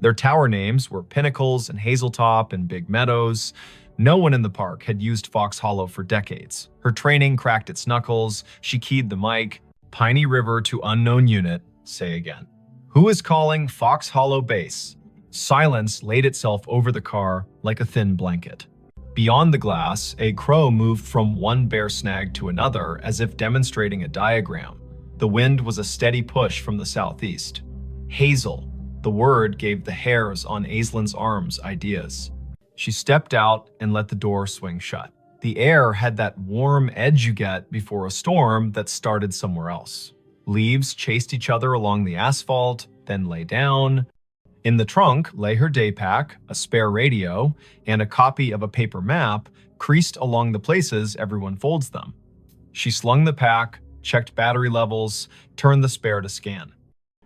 Their tower names were Pinnacles and Hazeltop and Big Meadows. No one in the park had used Fox Hollow for decades. Her training cracked its knuckles. She keyed the mic. Piney River to unknown unit. Say again. Who is calling Fox Hollow base? Silence laid itself over the car like a thin blanket. Beyond the glass, a crow moved from one bare snag to another as if demonstrating a diagram. The wind was a steady push from the southeast. Hazel. The word gave the hairs on Aislinn's arms ideas. She stepped out and let the door swing shut. The air had that warm edge you get before a storm that started somewhere else. Leaves chased each other along the asphalt, then lay down. In the trunk lay her day pack, a spare radio, and a copy of a paper map creased along the places everyone folds them. She slung the pack, checked battery levels, turned the spare to scan.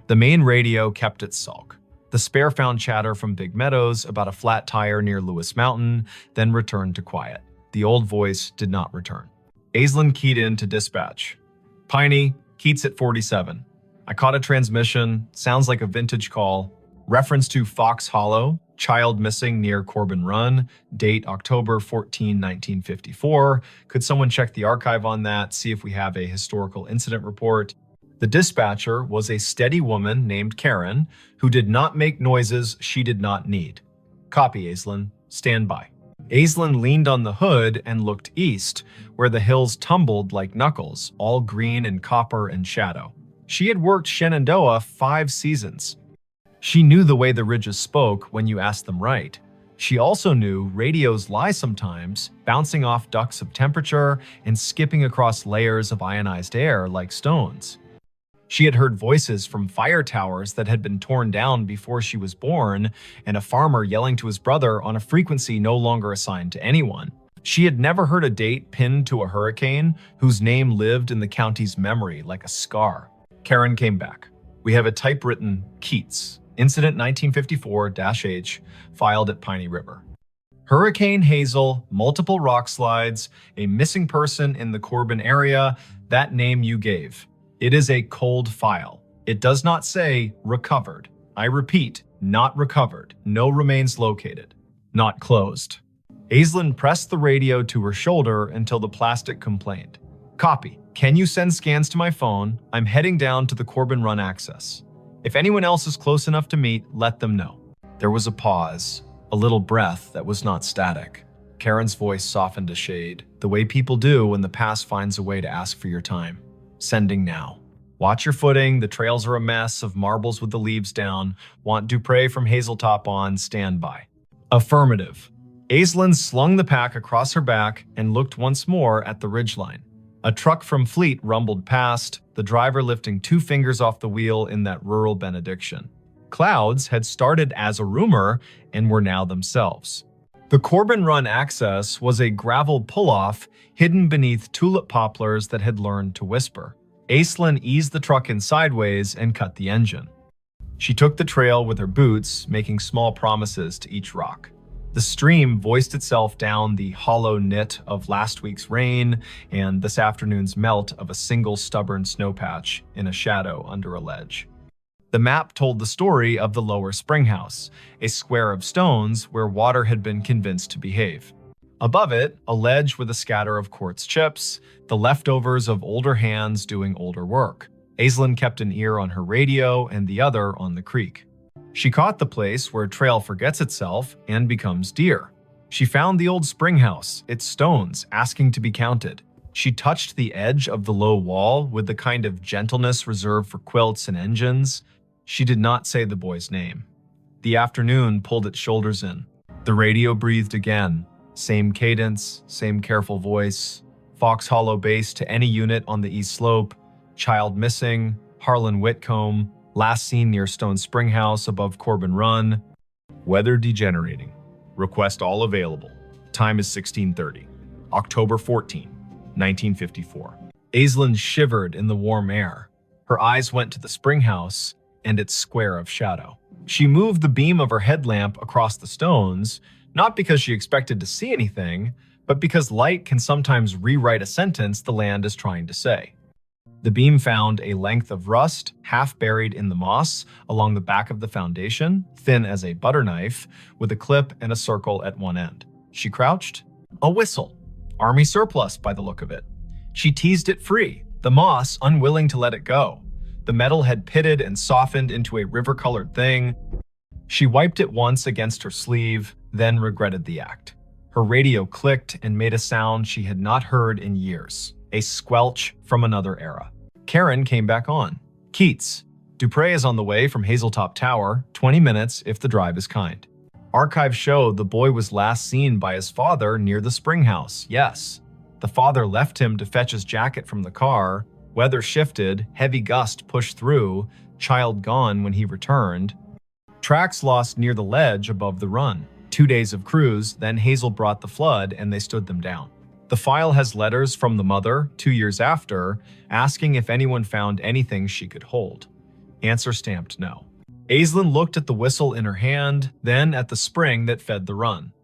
The main radio kept its sulk. The spare found chatter from Big Meadows about a flat tire near Lewis Mountain, then returned to quiet. The old voice did not return. Aislinn keyed in to dispatch. Piney, Keats at 47. I caught a transmission, sounds like a vintage call. Reference to Fox Hollow, child missing near Corbin Run, date October 14, 1954. Could someone check the archive on that, see if we have a historical incident report? The dispatcher was a steady woman named Karen, who did not make noises she did not need. Copy, Aislinn. Stand by. Aislinn leaned on the hood and looked east, where the hills tumbled like knuckles, all green and copper and shadow. She had worked Shenandoah 5 seasons. She knew the way the ridges spoke when you asked them right. She also knew radios lie sometimes, bouncing off ducts of temperature and skipping across layers of ionized air like stones. She had heard voices from fire towers that had been torn down before she was born, and a farmer yelling to his brother on a frequency no longer assigned to anyone. She had never heard a date pinned to a hurricane whose name lived in the county's memory like a scar. Karen came back. We have a typewritten Keats, Incident 1954-H, filed at Piney River. Hurricane Hazel, multiple rock slides, a missing person in the Corbin area, that name you gave. It is a cold file. It does not say recovered. I repeat, not recovered. No remains located. Not closed. Aislinn pressed the radio to her shoulder until the plastic complained. Copy. Can you send scans to my phone? I'm heading down to the Corbin Run access. If anyone else is close enough to meet, let them know. There was a pause, a little breath that was not static. Karen's voice softened a shade, the way people do when the past finds a way to ask for your time. Sending now. Watch your footing, the trails are a mess of marbles with the leaves down. Want Dupre from Hazeltop on, stand by. Affirmative. Aislinn slung the pack across her back and looked once more at the ridgeline. A truck from Fleet rumbled past, the driver lifting 2 fingers off the wheel in that rural benediction. Clouds had started as a rumor and were now themselves. The Corbin Run access was a gravel pull-off hidden beneath tulip poplars that had learned to whisper. Aislinn eased the truck in sideways and cut the engine. She took the trail with her boots, making small promises to each rock. The stream voiced itself down the hollow knit of last week's rain and this afternoon's melt of a single stubborn snowpatch in a shadow under a ledge. The map told the story of the lower springhouse, a square of stones where water had been convinced to behave. Above it, a ledge with a scatter of quartz chips, the leftovers of older hands doing older work. Aislinn kept an ear on her radio and the other on the creek. She caught the place where trail forgets itself and becomes deer. She found the old springhouse, its stones asking to be counted. She touched the edge of the low wall with the kind of gentleness reserved for quilts and engines. She did not say the boy's name. The afternoon pulled its shoulders in. The radio breathed again. Same cadence, same careful voice. Fox Hollow base to any unit on the east slope. Child missing. Harlan Whitcomb. Last seen near Stone Spring House above Corbin Run. Weather degenerating. Request all available. Time is 16:30. October 14, 1954. Aislinn shivered in the warm air. Her eyes went to the spring house and its square of shadow. She moved the beam of her headlamp across the stones, not because she expected to see anything, but because light can sometimes rewrite a sentence the land is trying to say. The beam found a length of rust, half buried in the moss, along the back of the foundation, thin as a butter knife, with a clip and a circle at one end. She crouched. A whistle. Army surplus, by the look of it. She teased it free, the moss unwilling to let it go. The metal had pitted and softened into a river-colored thing. She wiped it once against her sleeve, then regretted the act. Her radio clicked and made a sound she had not heard in years. A squelch from another era. Karen came back on. Keats. Dupre is on the way from Hazeltop Tower, 20 minutes if the drive is kind. Archives show the boy was last seen by his father near the spring house, yes. The father left him to fetch his jacket from the car. Weather shifted, heavy gust pushed through, child gone when he returned. Tracks lost near the ledge above the run. 2 days of cruise, then Hazel brought the flood and they stood them down. The file has letters from the mother, 2 years after, asking if anyone found anything she could hold. Answer stamped no. Aislinn looked at the whistle in her hand, then at the spring that fed the run.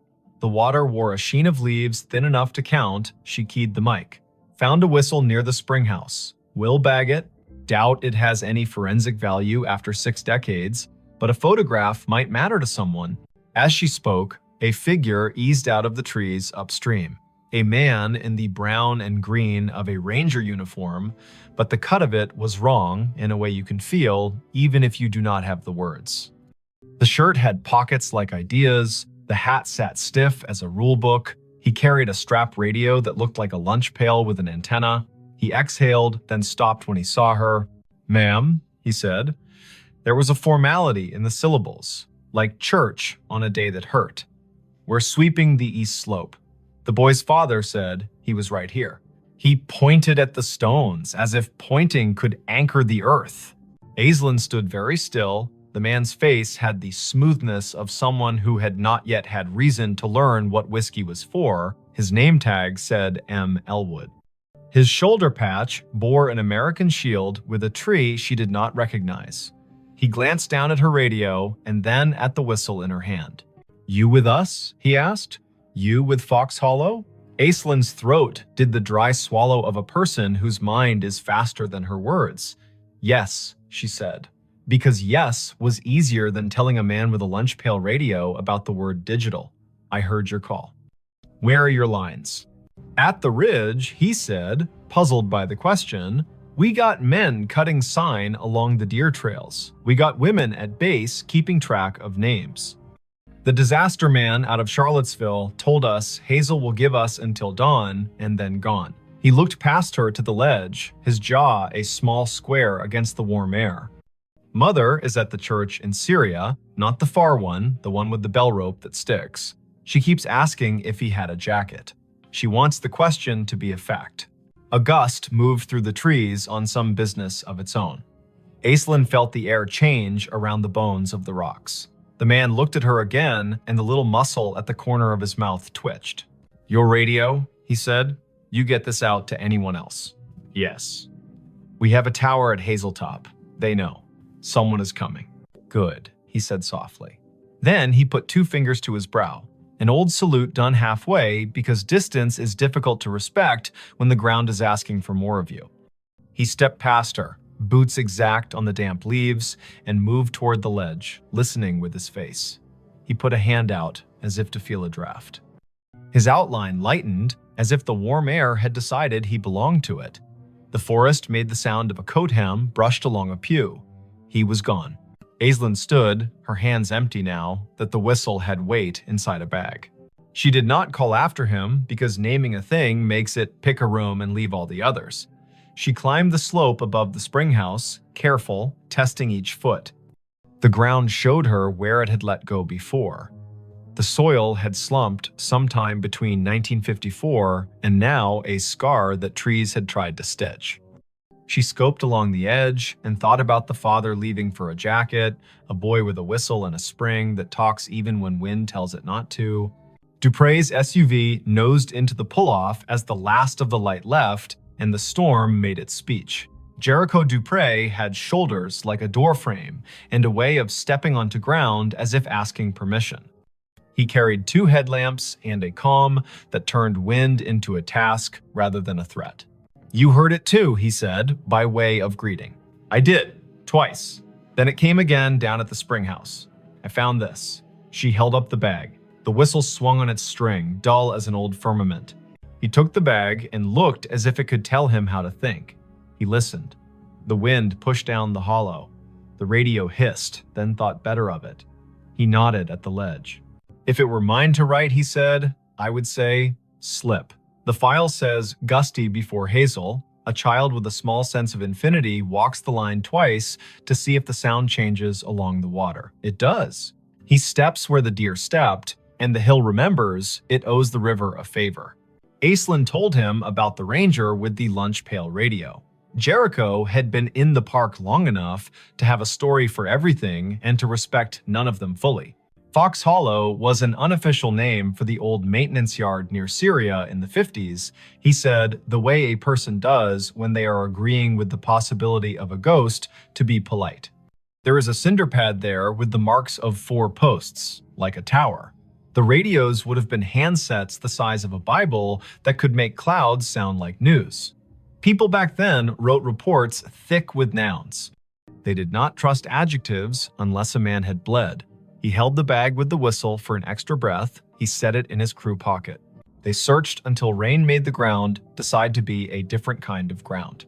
The water wore a sheen of leaves thin enough to count. She keyed the mic. Found a whistle near the spring house. Will bag it. Doubt it has any forensic value after 6 decades, but a photograph might matter to someone. As she spoke, a figure eased out of the trees upstream. A man in the brown and green of a ranger uniform, but the cut of it was wrong in a way you can feel even if you do not have the words. The shirt had pockets like ideas, the hat sat stiff as a rule book, he carried a strap radio that looked like a lunch pail with an antenna. He exhaled, then stopped when he saw her. "Ma'am," he said. There was a formality in the syllables, like church on a day that hurt. "We're sweeping the east slope." The boy's father said he was right here. He pointed at the stones, as if pointing could anchor the earth. Aislinn stood very still. The man's face had the smoothness of someone who had not yet had reason to learn what whiskey was for. His name tag said M. Elwood. His shoulder patch bore an American shield with a tree she did not recognize. He glanced down at her radio and then at the whistle in her hand. "You with us?" he asked. "You with Fox Hollow?" Aislinn's throat did the dry swallow of a person whose mind is faster than her words. "Yes," she said. Because yes was easier than telling a man with a lunch pail radio about the word digital. "I heard your call." "Where are your lines?" "At the ridge," he said, puzzled by the question. "We got men cutting sign along the deer trails. We got women at base keeping track of names. The disaster man out of Charlottesville told us Hazel will give us until dawn and then gone." He looked past her to the ledge, his jaw a small square against the warm air. "Mother is at the church in Syria, not the far one, the one with the bell rope that sticks. She keeps asking if he had a jacket. She wants the question to be a fact." A gust moved through the trees on some business of its own. Aislinn felt the air change around the bones of the rocks. The man looked at her again, and the little muscle at the corner of his mouth twitched. "Your radio," he said. "You get this out to anyone else." "Yes." "We have a tower at Hazeltop. They know. Someone is coming." "Good," he said softly. Then he put 2 fingers to his brow, an old salute done halfway because distance is difficult to respect when the ground is asking for more of you. He stepped past her, boots exact on the damp leaves, and moved toward the ledge, listening with his face. He put a hand out as if to feel a draft. His outline lightened as if the warm air had decided he belonged to it. The forest made the sound of a coat hem brushed along a pew. He was gone. Aislinn stood, her hands empty now that the whistle had weight inside a bag. She did not call after him because naming a thing makes it pick a room and leave all the others. She climbed the slope above the spring house, careful, testing each foot. The ground showed her where it had let go before. The soil had slumped sometime between 1954 and now a scar that trees had tried to stitch. She scoped along the edge and thought about the father leaving for a jacket, a boy with a whistle and a spring that talks even when wind tells it not to. Dupre's SUV nosed into the pull-off as the last of the light left, and the storm made its speech. Jericho Dupre had shoulders like a doorframe and a way of stepping onto ground as if asking permission. He carried 2 headlamps and a calm that turned wind into a task rather than a threat. "You heard it too," he said, by way of greeting. "I did, twice. Then it came again down at the spring house. I found this." She held up the bag. The whistle swung on its string, dull as an old firmament. He took the bag and looked as if it could tell him how to think. He listened. The wind pushed down the hollow. The radio hissed, then thought better of it. He nodded at the ledge. "If it were mine to write," he said, "I would say, slip." The file says gusty before Hazel. A child with a small sense of infinity walks the line twice to see if the sound changes along the water. It does. He steps where the deer stepped, and the hill remembers it owes the river a favor. Aislinn told him about the ranger with the lunch pail radio. Jericho had been in the park long enough to have a story for everything and to respect none of them fully. Fox Hollow was an unofficial name for the old maintenance yard near Syria in the 50s. He said, the way a person does when they are agreeing with the possibility of a ghost to be polite. There is a cinder pad there with the marks of 4 posts, like a tower. The radios would have been handsets the size of a Bible that could make clouds sound like news. People back then wrote reports thick with nouns. They did not trust adjectives unless a man had bled. He held the bag with the whistle for an extra breath. He set it in his crew pocket. They searched until rain made the ground decide to be a different kind of ground.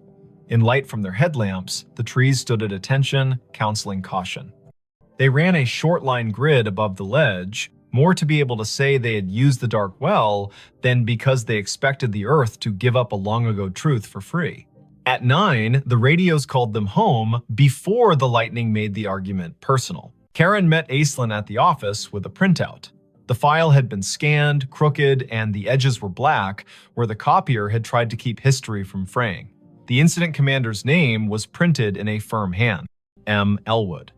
In light from their headlamps, the trees stood at attention, counseling caution. They ran a short line grid above the ledge, more to be able to say they had used the dark well than because they expected the earth to give up a long-ago truth for free. At 9, the radios called them home before the lightning made the argument personal. Karen met Aislinn at the office with a printout. The file had been scanned, crooked, and the edges were black, where the copier had tried to keep history from fraying. The incident commander's name was printed in a firm hand, M. Elwood.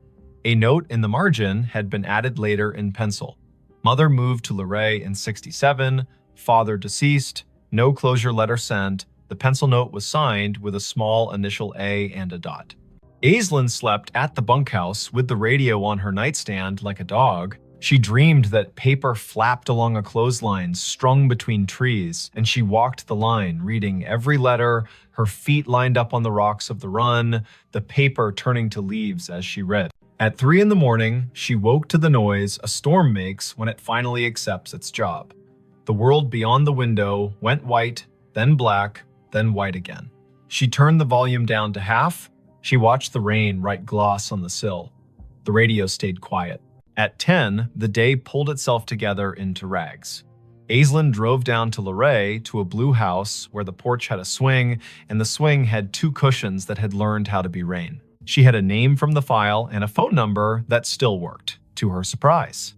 A note in the margin had been added later in pencil. Mother moved to Luray in '67, father deceased, no closure letter sent. The pencil note was signed with a small initial A and a dot. Aislinn slept at the bunkhouse with the radio on her nightstand like a dog. She dreamed that paper flapped along a clothesline strung between trees, and she walked the line, reading every letter, her feet lined up on the rocks of the run, the paper turning to leaves as she read. At 3 in the morning, she woke to the noise a storm makes when it finally accepts its job. The world beyond the window went white, then black, then white again. She turned the volume down to half. She watched the rain write gloss on the sill. The radio stayed quiet. At 10, the day pulled itself together into rags. Aislinn drove down to Luray to a blue house where the porch had a swing, and the swing had 2 cushions that had learned how to be rain. She had a name from the file and a phone number that still worked, to her surprise.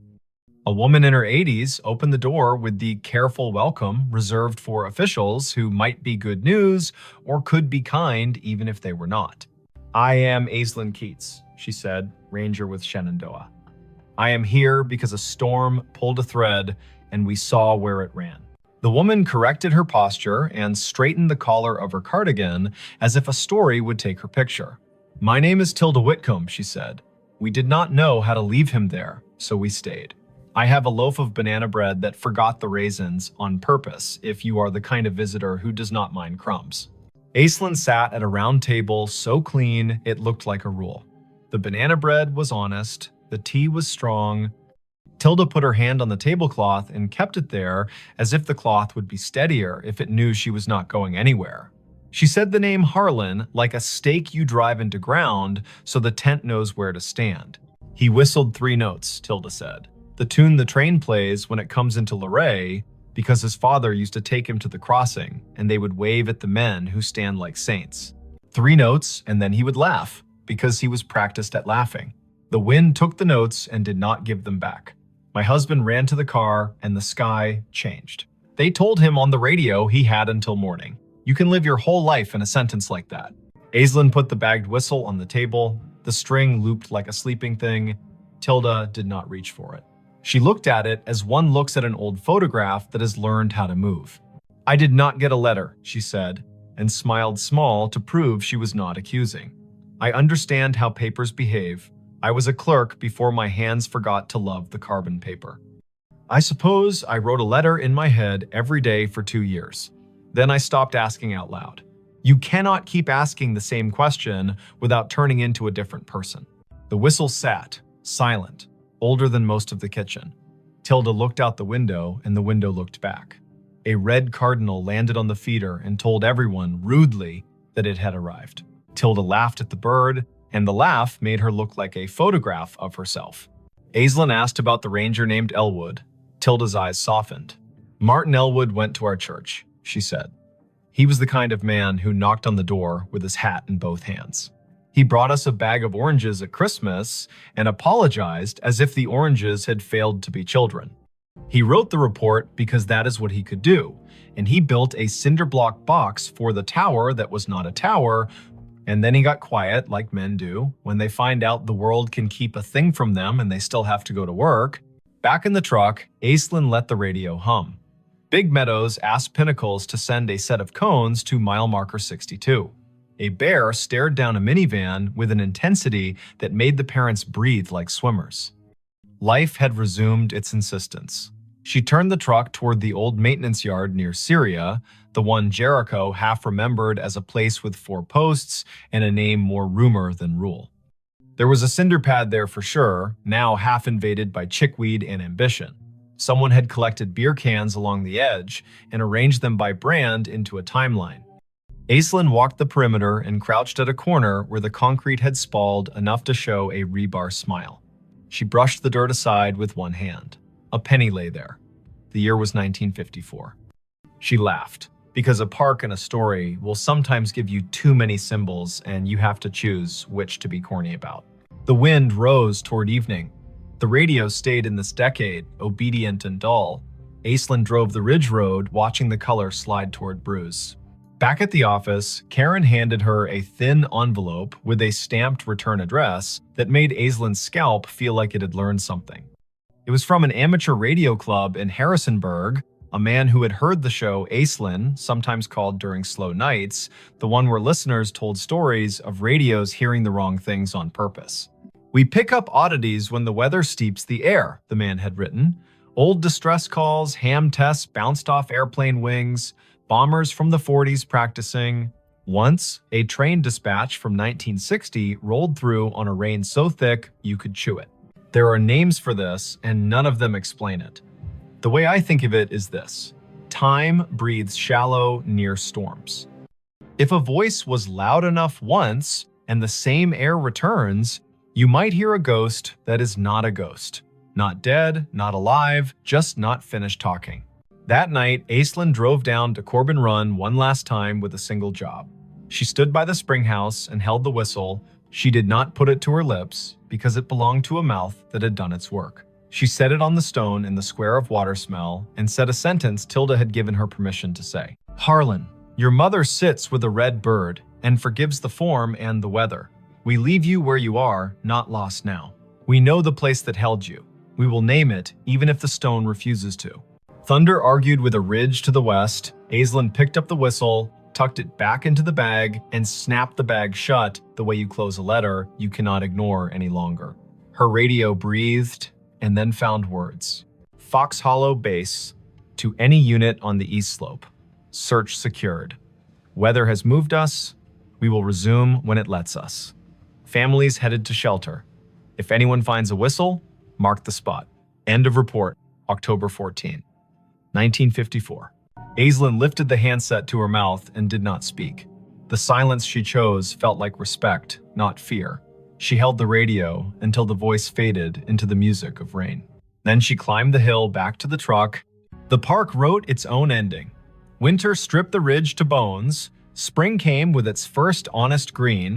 A woman in her 80s opened the door with the careful welcome reserved for officials who might be good news or could be kind even if they were not. "I am Aislinn Keats," she said, ranger with Shenandoah. "I am here because a storm pulled a thread and we saw where it ran." The woman corrected her posture and straightened the collar of her cardigan as if a story would take her picture. "My name is Tilda Whitcomb," she said. "We did not know how to leave him there, so we stayed. I have a loaf of banana bread that forgot the raisins on purpose if you are the kind of visitor who does not mind crumbs." Aislinn sat at a round table so clean it looked like a rule. The banana bread was honest, the tea was strong. Tilda put her hand on the tablecloth and kept it there as if the cloth would be steadier if it knew she was not going anywhere. She said the name Harlan like a stake you drive into ground so the tent knows where to stand. "He whistled 3 notes, Tilda said. "The tune the train plays when it comes into Luray, because his father used to take him to the crossing, and they would wave at the men who stand like saints. 3 notes, and then he would laugh, because he was practiced at laughing. The wind took the notes and did not give them back. My husband ran to the car, and the sky changed. They told him on the radio he had until morning. You can live your whole life in a sentence like that." Aislinn put the bagged whistle on the table. The string looped like a sleeping thing. Tilda did not reach for it. She looked at it as one looks at an old photograph that has learned how to move. "I did not get a letter," she said, and smiled small to prove she was not accusing. "I understand how papers behave. I was a clerk before my hands forgot to love the carbon paper. I suppose I wrote a letter in my head every day for 2 years. Then I stopped asking out loud. You cannot keep asking the same question without turning into a different person." The whistle sat, silent, older than most of the kitchen. Tilda looked out the window, and the window looked back. A red cardinal landed on the feeder and told everyone, rudely, that it had arrived. Tilda laughed at the bird, and the laugh made her look like a photograph of herself. Aislinn asked about the ranger named Elwood. Tilda's eyes softened. "Martin Elwood went to our church," she said. "He was the kind of man who knocked on the door with his hat in both hands. He brought us a bag of oranges at Christmas and apologized as if the oranges had failed to be children. He wrote the report because that is what he could do, and he built a cinder block box for the tower that was not a tower, and then he got quiet, like men do, when they find out the world can keep a thing from them and they still have to go to work. Back in the truck, Aislinn let the radio hum. Big Meadows asked Pinnacles to send a set of cones to mile marker 62. A bear stared down a minivan with an intensity that made the parents breathe like swimmers. Life had resumed its insistence. She turned the truck toward the old maintenance yard near Syria, the one Jericho half remembered as a place with 4 posts and a name more rumor than rule. There was a cinder pad there for sure, now half invaded by chickweed and ambition. Someone had collected beer cans along the edge and arranged them by brand into a timeline. Aislinn walked the perimeter and crouched at a corner where the concrete had spalled enough to show a rebar smile. She brushed the dirt aside with one hand. A penny lay there. The year was 1954. She laughed, because a park and a story will sometimes give you too many symbols and you have to choose which to be corny about. The wind rose toward evening. The radio stayed in this decade, obedient and dull. Aislinn drove the ridge road, watching the color slide toward Bruce. Back at the office, Karen handed her a thin envelope with a stamped return address that made Aislinn's scalp feel like it had learned something. It was from an amateur radio club in Harrisonburg, a man who had heard the show Aislinn, sometimes called During Slow Nights, the one where listeners told stories of radios hearing the wrong things on purpose. "We pick up oddities when the weather steeps the air," the man had written. "Old distress calls, ham tests bounced off airplane wings, bombers from the 40s practicing. Once, a train dispatch from 1960 rolled through on a rain so thick you could chew it. There are names for this, and none of them explain it. The way I think of it is this: time breathes shallow near storms. If a voice was loud enough once, and the same air returns, you might hear a ghost that is not a ghost. Not dead, not alive, just not finished talking." That night, Aislinn drove down to Corbin Run one last time with a single job. She stood by the spring house and held the whistle. She did not put it to her lips because it belonged to a mouth that had done its work. She set it on the stone in the square of water smell and said a sentence Tilda had given her permission to say. "Harlan, your mother sits with a red bird and forgives the form and the weather. We leave you where you are, not lost now. We know the place that held you. We will name it even if the stone refuses to." Thunder argued with a ridge to the west. Aislinn picked up the whistle, tucked it back into the bag, and snapped the bag shut the way you close a letter you cannot ignore any longer. Her radio breathed and then found words. "Fox Hollow Base to any unit on the east slope. Search secured. Weather has moved us. We will resume when it lets us. Families headed to shelter. If anyone finds a whistle, mark the spot. End of report, October 14, 1954. Aislinn lifted the handset to her mouth and did not speak. The silence she chose felt like respect, not fear. She held the radio until the voice faded into the music of rain. Then she climbed the hill back to the truck. The park wrote its own ending. Winter stripped the ridge to bones. Spring came with its first honest green.